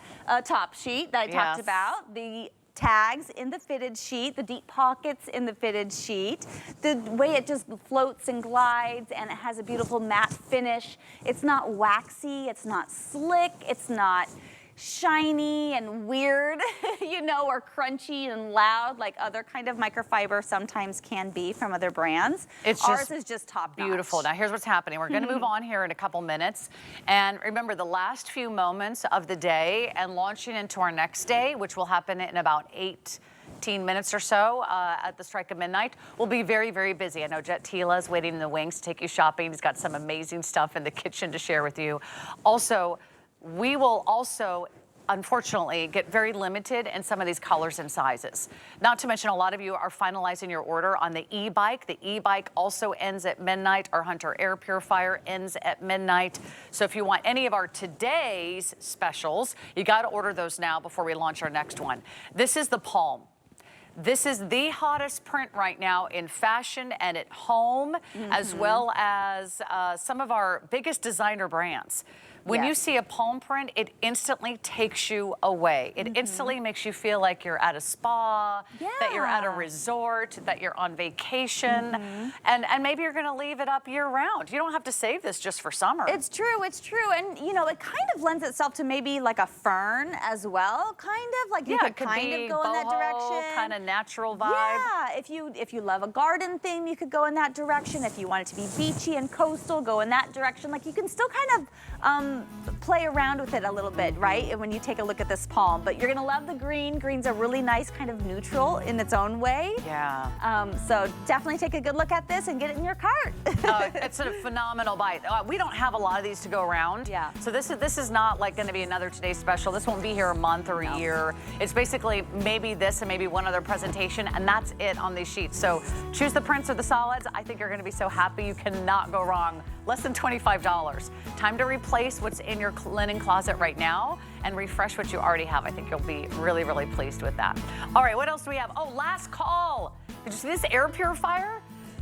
sheet that I talked about, the tags in the fitted sheet, the deep pockets in the fitted sheet, the way it just floats and glides, and it has a beautiful matte finish. It's not waxy, it's not slick, it's not shiny and weird, you know, or crunchy and loud like other kind of microfiber sometimes can be from other brands. Ours is just top notch. Beautiful. Now here's what's happening. We're going to move on here in a couple minutes. And remember, the last few moments of the day and launching into our next day, which will happen in about 18 minutes or so at the strike of midnight, we'll be very, very busy. I know Jet Tila is waiting in the wings to take you shopping. He's got some amazing stuff in the kitchen to share with you. Also, we will also, unfortunately, get very limited in some of these colors and sizes. Not to mention, a lot of you are finalizing your order on the e-bike. The e-bike also ends at midnight. Our Hunter air purifier ends at midnight. So if you want any of our today's specials, you got to order those now before we launch our next one. This is the Palm. This is the hottest print right now in fashion and at home, as well as some of our biggest designer brands. When you see a palm print, it instantly takes you away. It instantly makes you feel like you're at a spa, that you're at a resort, that you're on vacation, and maybe you're gonna leave it up year round. You don't have to save this just for summer. It's true, and you know, it kind of lends itself to maybe like a fern as well, kind of, like you could kind of go in that direction. Kind of natural vibe. Yeah, if you love a garden theme, you could go in that direction. If you want it to be beachy and coastal, go in that direction. Like you can still kind of play around with it a little bit, right? And when you take a look at this palm, but you're gonna love the green. Green's a really nice kind of neutral in its own way. Yeah. So definitely take a good look at this and get it in your cart. It's a phenomenal bite. We don't have a lot of these to go around. Yeah. So this is not like going to be another Today's Special. This won't be here a month or a year. It's basically maybe this and maybe one other presentation, and that's it on these sheets. So choose the prints or the solids. I think you're going to be so happy. You cannot go wrong. Less than $25. Time to replace what's in your linen closet right now and refresh what you already have. I think you'll be really, really pleased with that. All right, what else do we have? Oh, last call. Did you see this air purifier?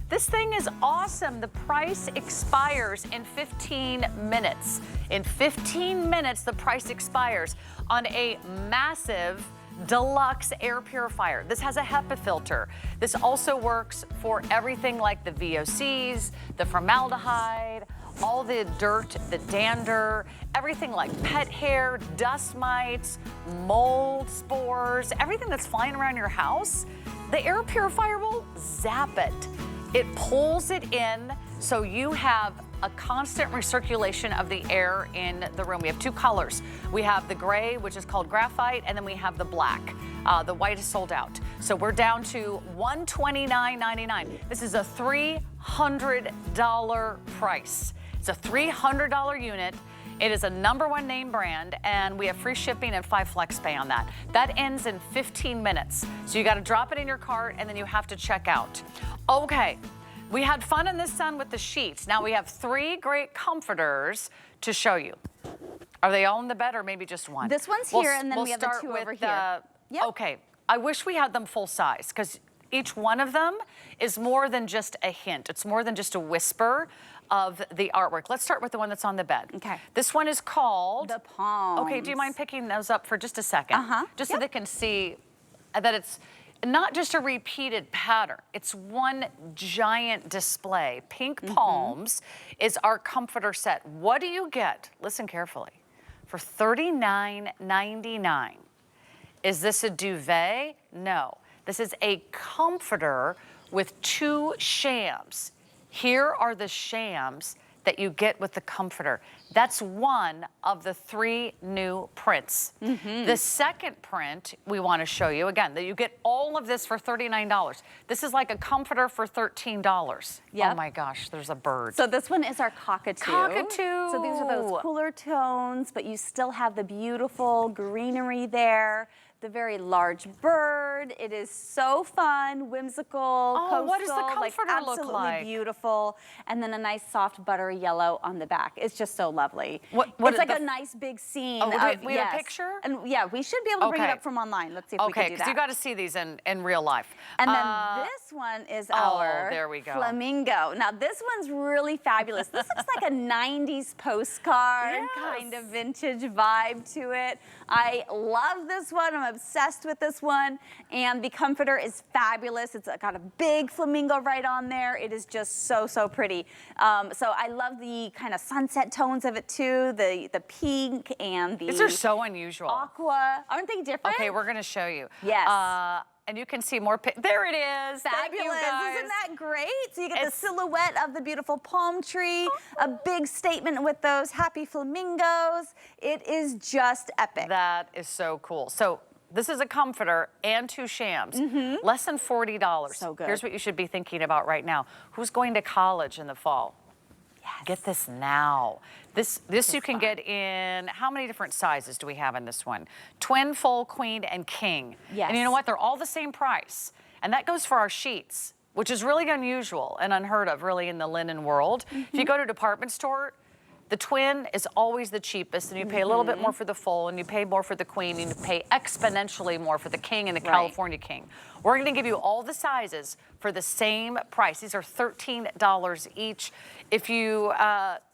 This thing is awesome. The price expires in 15 minutes. In 15 minutes, the price expires on a massive deluxe air purifier. This has a HEPA filter. This also works for everything like the VOCs, the formaldehyde, all the dirt, the dander, everything like pet hair, dust mites, mold spores, everything that's flying around your house. The air purifier will zap it. It pulls it in so you have a constant recirculation of the air in the room. We have two colors. We have the gray, which is called graphite, and then we have the black. The white is sold out. So we're down to $129.99. This is a $300 price. It's a $300 unit. It is a #1 name brand, and we have free shipping and 5 flex pay on that. That ends in 15 minutes. So you got to drop it in your cart, and then you have to check out. Okay, we had fun in the sun with the sheets. Now we have 3 great comforters to show you. Are they all in the bed or maybe just one? This one's here, and then we have the 2 over here. Yep. Okay, I wish we had them full size because each one of them is more than just a hint. It's more than just a whisper of the artwork. Let's start with the one that's on the bed. Okay. This one is called the Palms. Okay, do you mind picking those up for just a second? Just so they can see that it's not just a repeated pattern. It's one giant display. Pink Palms is our comforter set. What do you get? Listen carefully. For $39.99. Is this a duvet? No. This is a comforter with 2 shams. Here are the shams that you get with the comforter. That's one of the 3 new prints. The second print we want to show you, again, that you get all of this for $39. This is like a comforter for $13. Yep. Oh my gosh, there's a bird. So this one is our cockatoo. Cockatoo. So these are those cooler tones, but you still have the beautiful greenery there. The very large bird. It is so fun, whimsical, coastal, what does the comforter absolutely look like? Beautiful. And then a nice soft buttery yellow on the back. It's just so lovely. What it's like a nice big scene. Oh, we have a picture? And yeah, we should be able to bring it up from online. Let's see if we can do that. Okay, because you got to see these in real life. And then this one is our there we go. flamingo. Now this one's really fabulous. This looks like a 90s postcard, kind of vintage vibe to it. I love this one. I'm obsessed with this one. And the comforter is fabulous. It's got a big flamingo right on there. It is just so, so pretty. So I love the kind of sunset tones of it too. The pink and the... These are so unusual. Aqua. Aren't they different? Okay, we're going to show you. Yes. And you can see more. There it is. Fabulous. Thank you guys. Isn't that great? So you get the silhouette of the beautiful palm tree, a big statement with those happy flamingos. It is just epic. That is so cool. So this is a comforter and 2 shams. Less than $40. So good. Here's what you should be thinking about right now. Who's going to college in the fall? Yes. Get this now. This you can get in, how many different sizes do we have in this one? Twin, full, queen, and king. Yes. And you know what? They're all the same price. And that goes for our sheets, which is really unusual and unheard of, really, in the linen world. If you go to a department store, the twin is always the cheapest, and you pay a little bit more for the full, and you pay more for the queen, and you pay exponentially more for the king and the California king. We're going to give you all the sizes for the same price. These are $13 each. If you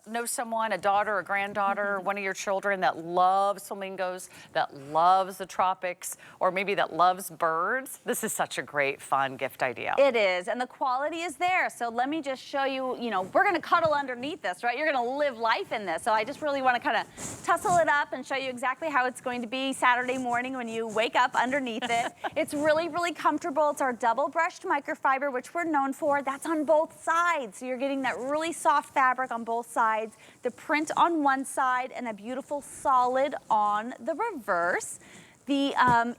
know someone, a daughter, a granddaughter, one of your children that loves flamingos, that loves the tropics, or maybe that loves birds, this is such a great, fun gift idea. It is, and the quality is there. So let me just show you, we're gonna cuddle underneath this, right? You're gonna live life in this. So I just really wanna kind of tussle it up and show you exactly how it's going to be Saturday morning when you wake up underneath it. It's really, really comfortable. It's our double brushed microfiber, which we're known for. That's on both sides. So you're getting that really soft fabric on both sides. sides, the print on one side, and a beautiful solid on the reverse. The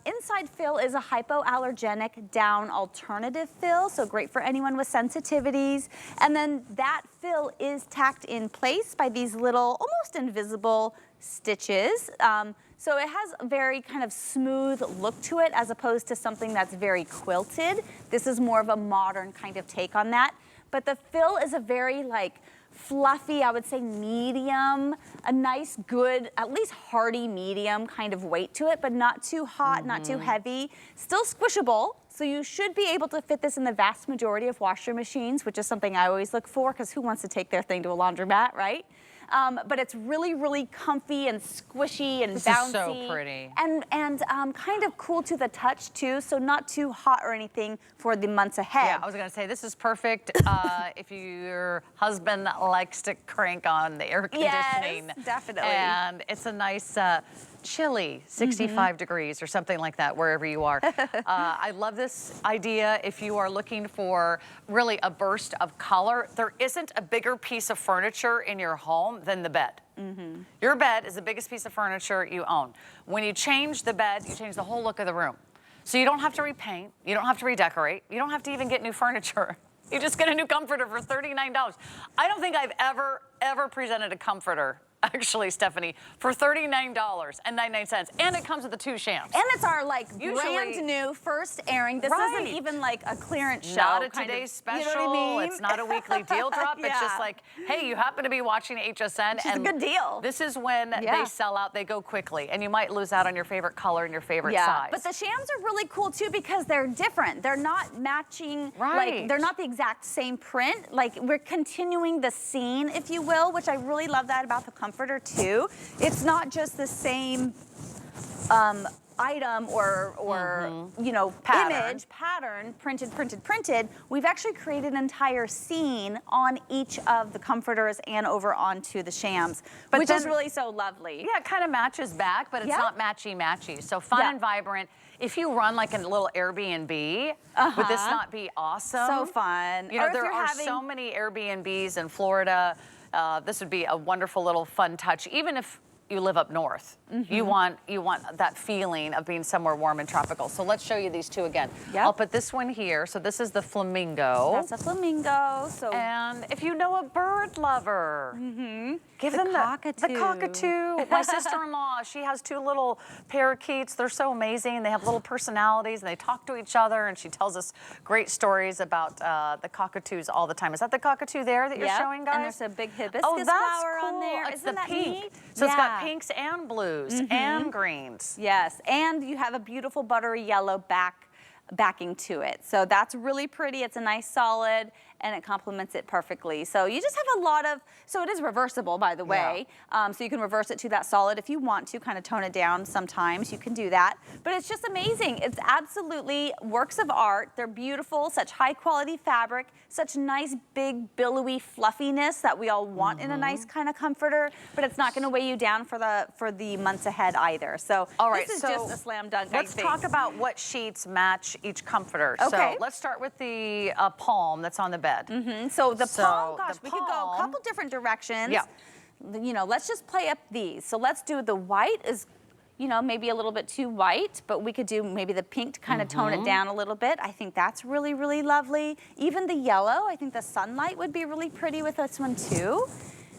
inside fill is a hypoallergenic down alternative fill, so great for anyone with sensitivities. And then that fill is tacked in place by these little, almost invisible stitches. So it has a very kind of smooth look to it as opposed to something that's very quilted. This is more of a modern kind of take on that. But the fill is a very fluffy, I would say medium, a nice, good, at least hearty medium kind of weight to it, but not too hot, not too heavy. Still squishable, so you should be able to fit this in the vast majority of washer machines, which is something I always look for, because who wants to take their thing to a laundromat, right? But it's really, really comfy and squishy and bouncy. This is so pretty. And kind of cool to the touch too, so not too hot or anything for the months ahead. Yeah, I was gonna say, this is perfect if your husband likes to crank on the air conditioning. Yes, definitely. And it's a nice, chilly 65 degrees or something like that, wherever you are. I love this idea if you are looking for really a burst of color. There isn't a bigger piece of furniture in your home than the bed. Your bed is the biggest piece of furniture you own. When you change the bed, you change the whole look of the room. So you don't have to repaint, you don't have to redecorate, you don't have to even get new furniture. You just get a new comforter for $39. I don't think I've ever presented a comforter, actually, Stephanie, for $39.99, and it comes with the 2 shams. And it's our Usually, brand new first airing. This Right. isn't even a clearance show. Not a kind today's of, special. You know what I mean? It's not a weekly deal drop. It's Yeah. just hey, you happen to be watching HSN, Which is a good deal. This is when Yeah. they sell out. They go quickly, and you might lose out on your favorite color and your favorite size. But the shams are really cool too because they're different. They're not matching, Right. they're not the exact same print. We're continuing the scene, if you will, which I really love that about the comforter too. It's not just the same item or Pattern. pattern, printed. We've actually created an entire scene on each of the comforters and over onto the shams, which is really so lovely. Yeah, it kind of matches back, but it's Yeah. not matchy-matchy. So fun Yeah. and vibrant. If you run a little Airbnb, would this not be awesome? So fun. You know, Or if there you're are having- so many Airbnbs in Florida. This would be a wonderful little fun touch, even if you live up north. You want that feeling of being somewhere warm and tropical. So let's show you these 2 again. Yep. I'll put this one here. So this is the flamingo. That's a flamingo. So And if you know a bird lover, give them cockatoo. the cockatoo. My sister-in-law, she has 2 little parakeets. They're so amazing. They have little personalities, and they talk to each other, and she tells us great stories about the cockatoos all the time. Is that the cockatoo there that you're showing, guys? And there's a big hibiscus Oh, that's flower cool. on there. It's Isn't the that pink. neat? So it's got Yeah. pinks and blues and greens. Yes, and you have a beautiful buttery yellow backing to it. So that's really pretty. It's a nice solid, and it complements it perfectly. So you just have a lot of, so it is reversible, by the way. So you can reverse it to that solid if you want to, kind of tone it down sometimes. You can do that. But it's just amazing. It's absolutely works of art. They're beautiful, such high quality fabric, such nice, big, billowy fluffiness that we all want in a nice kind of comforter, but it's not going to weigh you down for the months ahead either. So All right, this is so just a slam dunk. Let's talk about what sheets match each comforter. Okay. So let's start with the palm that's on the bed. So the palm, gosh, the we could go a palm- couple different directions. Yeah. Let's just play up these. So let's do the white is, maybe a little bit too white, but we could do maybe the pink to kind of tone it down a little bit. I think that's really, really lovely. Even the yellow, I think the sunlight would be really pretty with this one too.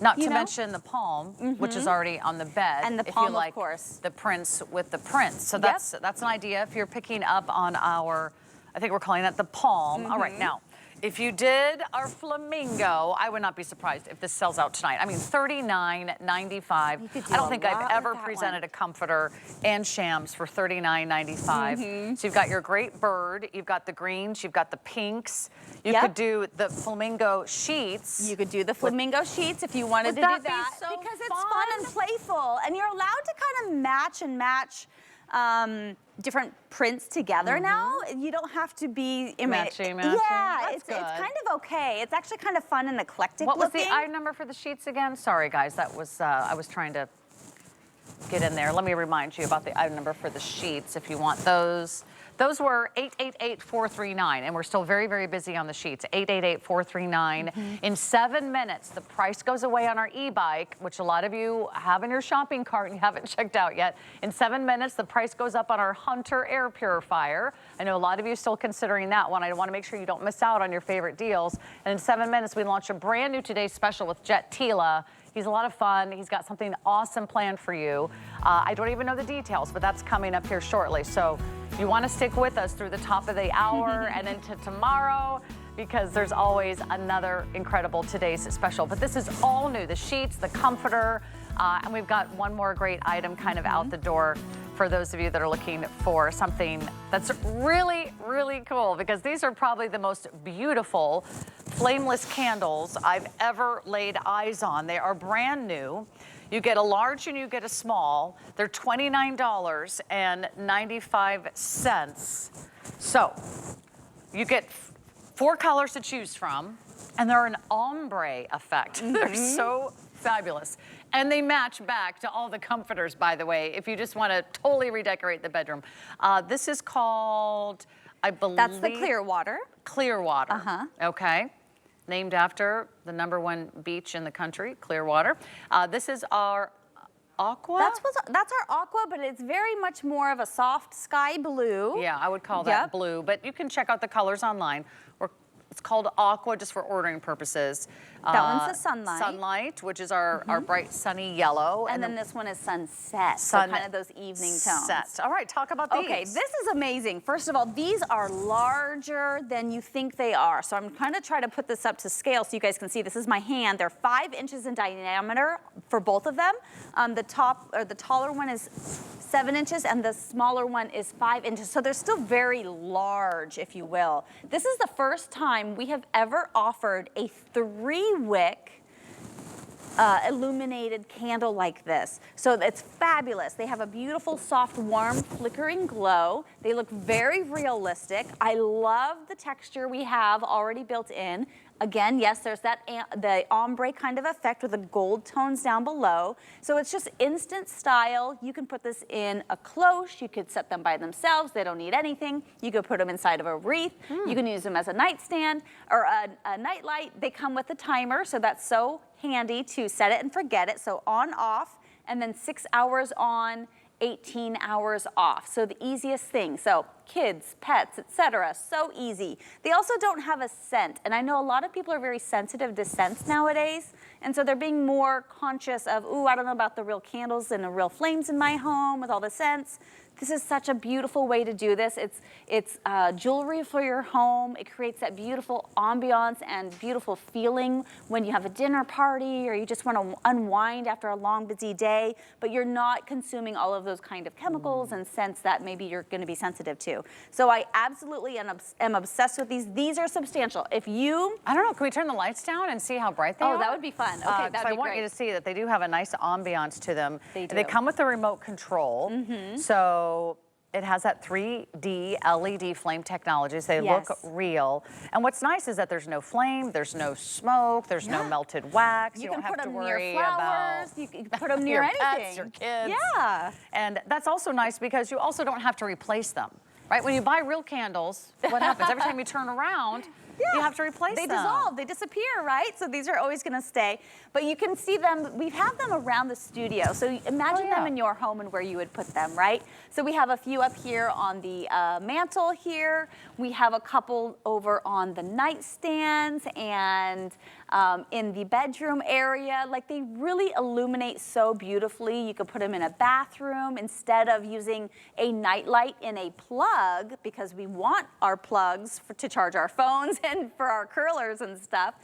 Not to mention the palm, which is already on the bed. And the if palm, you of like course. the prints with the prints. So that's an idea if you're picking up on our, I think we're calling that the palm. All right, now, if you did our flamingo, I would not be surprised if this sells out tonight. I mean, $39.95. I don't think I've ever presented a comforter and shams for $39.95. So you've got your great bird, you've got the greens, you've got the pinks. You could do the flamingo sheets. You could do the flamingo sheets if you wanted to do that that. be so because it's fun and playful, and you're allowed to kind of match different prints together now. You don't have to be Matchy. Yeah, That's it's good. kind of okay. It's actually kind of fun and eclectic What was looking. the item number for the sheets again? Sorry, guys, that was I was trying to get in there. Let me remind you about the item number for the sheets if you want those. Those were 888-439, and we're still very, very busy on the sheets. 888-439. In 7 minutes, the price goes away on our e-bike, which a lot of you have in your shopping cart and you haven't checked out yet. In 7 minutes, the price goes up on our Hunter air purifier. I know a lot of you are still considering that one. I want to make sure you don't miss out on your favorite deals. And in 7 minutes, we launch a brand new Today's Special with Jet Tila. He's a lot of fun. He's got something awesome planned for you. I don't even know the details, but that's coming up here shortly. So you want to stick with us through the top of the hour and into tomorrow, because there's always another incredible Today's Special. But this is all new, the sheets, the comforter, and we've got one more great item kind of out the door for those of you that are looking for something that's really, really cool, because these are probably the most beautiful flameless candles I've ever laid eyes on. They are brand new. You get a large and you get a small. They're $29.95. So you get 4 colors to choose from, and they're an ombre effect. They're so fabulous. And they match back to all the comforters, by the way, if you just want to totally redecorate the bedroom. This is called, I believe... That's the Clearwater. Clearwater. Okay. Named after the #1 beach in the country, Clearwater. This is our aqua? That's our aqua, but it's very much more of a soft sky blue. Yeah, I would call that blue, but you can check out the colors online. It's called aqua just for ordering purposes. That one's the sunlight. Sunlight, which is our bright sunny yellow. And then this one is sunset, so kind of those evening tones. All right, talk about these. Okay, this is amazing. First of all, these are larger than you think they are. So I'm kind of trying to put this up to scale so you guys can see. This is my hand. They're 5 inches in diameter for both of them. The taller one is 7 inches and the smaller one is 5 inches. So they're still very large, if you will. This is the first time we have ever offered a 3-wick illuminated candle like this. So it's fabulous. They have a beautiful, soft, warm, flickering glow. They look very realistic. I love the texture we have already built in. Again, yes, there's the ombre kind of effect with the gold tones down below. So it's just instant style. You can put this in a cloche. You could set them by themselves. They don't need anything. You could put them inside of a wreath. You can use them as a nightstand or a nightlight. They come with a timer, so that's so handy to set it and forget it. So on, off, and then 6 hours on, 18 hours off. So the easiest thing. So kids, pets, etc. So easy. They also don't have a scent. And I know a lot of people are very sensitive to scents nowadays. And so they're being more conscious of, ooh, I don't know about the real candles and the real flames in my home with all the scents. This is such a beautiful way to do this. It's jewelry for your home. It creates that beautiful ambiance and beautiful feeling when you have a dinner party or you just want to unwind after a long, busy day, but you're not consuming all of those kind of chemicals and scents that maybe you're going to be sensitive to. So I absolutely am obsessed with these. These are substantial. If you... I don't know, can we turn the lights down and see how bright they are? Oh, that would be fun. Okay, that'd be great. I want you to see that they do have a nice ambiance to them. They do. They come with the remote control. So it has that 3D LED flame technology, so they look real. And what's nice is that there's no flame, there's no smoke, there's no melted wax. You don't can have put to them worry near flowers. about You can put them near your anything. pets, your kids. Yeah. And that's also nice because you also don't have to replace them. Right? When you buy real candles, what happens? Every time you turn around, you have to replace them. They dissolve, they disappear, right? So these are always gonna stay. But you can see them, we have them around the studio. So imagine them in your home and where you would put them, right? So we have a few up here on the mantle here. We have a couple over on the nightstands and in the bedroom area. Like they really illuminate so beautifully. You could put them in a bathroom instead of using a nightlight in a plug because we want our plugs to charge our phones and for our curlers and stuff.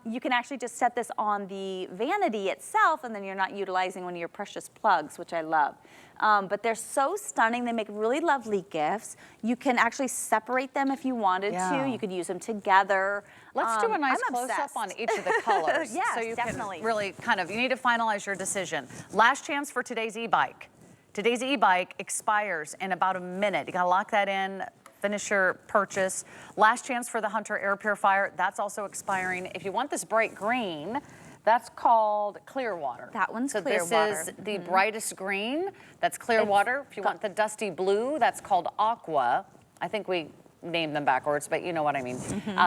You can actually just set this on the vanity itself and then you're not utilizing one of your precious plugs, which I love. But they're so stunning. They make really lovely gifts. You can actually separate them if you wanted to. You could use them together. Let's do a nice close-up on each of the colors. Yes, so you definitely. can really you need to finalize your decision. Last chance for today's e-bike. Today's e-bike expires in about a minute. You gotta lock that in. Finish your purchase. Last chance for the Hunter air purifier. That's also expiring. If you want this bright green, That's called Clearwater. That one's so Clearwater. This is the brightest green. That's Clearwater. If you want the dusty blue, that's called Aqua. I think we named them backwards, but you know what I mean.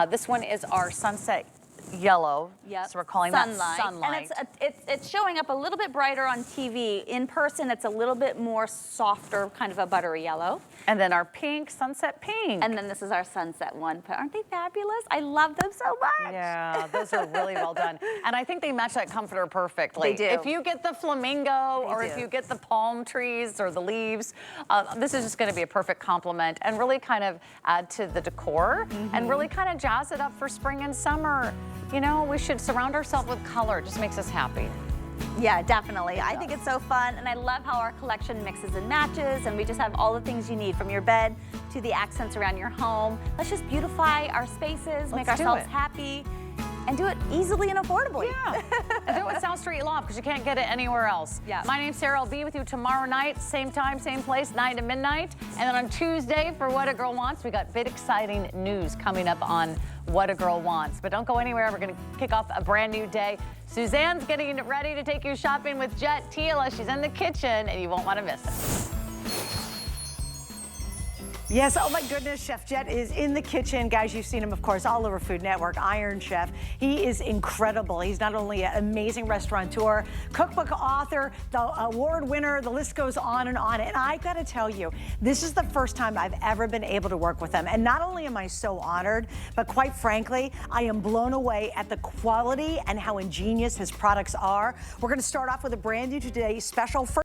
This one is our Sunset Yellow. Yep. So we're calling Sunlight. that Sunlight. And it's showing up a little bit brighter on TV. In person, it's a little bit more softer, kind of a buttery yellow. And then our pink, Sunset Pink. And then this is our Sunset one. But aren't they fabulous? I love them so much. Yeah, those are really well done. And I think they match that comforter perfectly. They do. If you get the flamingo or if you get the palm trees or the leaves, this is just going to be a perfect complement and really kind of add to the decor and really kind of jazz it up for spring and summer. You know, we should surround ourselves with color. It just makes us happy. Yeah, definitely. I think it's so fun, and I love how our collection mixes and matches, and we just have all the things you need from your bed to the accents around your home. Let's just beautify our spaces, make ourselves happy, and do it easily and affordably. Yeah, and do it with South Street Loft because you can't get it anywhere else. Yeah. My name's Sarah. I'll be with you tomorrow night, same time, same place, 9 to midnight. And then on Tuesday for What a Girl Wants, we got big exciting news coming up on What a Girl Wants. But don't go anywhere. We're going to kick off a brand new day. Suzanne's getting ready to take you shopping with Jet Tila. She's in the kitchen, and you won't want to miss it. Yes, oh my goodness, Chef Jet is in the kitchen. Guys, you've seen him, of course, all over Food Network, Iron Chef. He is incredible. He's not only an amazing restaurateur, cookbook author, the award winner, the list goes on. And I gotta tell you, this is the first time I've ever been able to work with him. And not only am I so honored, but quite frankly, I am blown away at the quality and how ingenious his products are. We're gonna start off with a brand new Today special.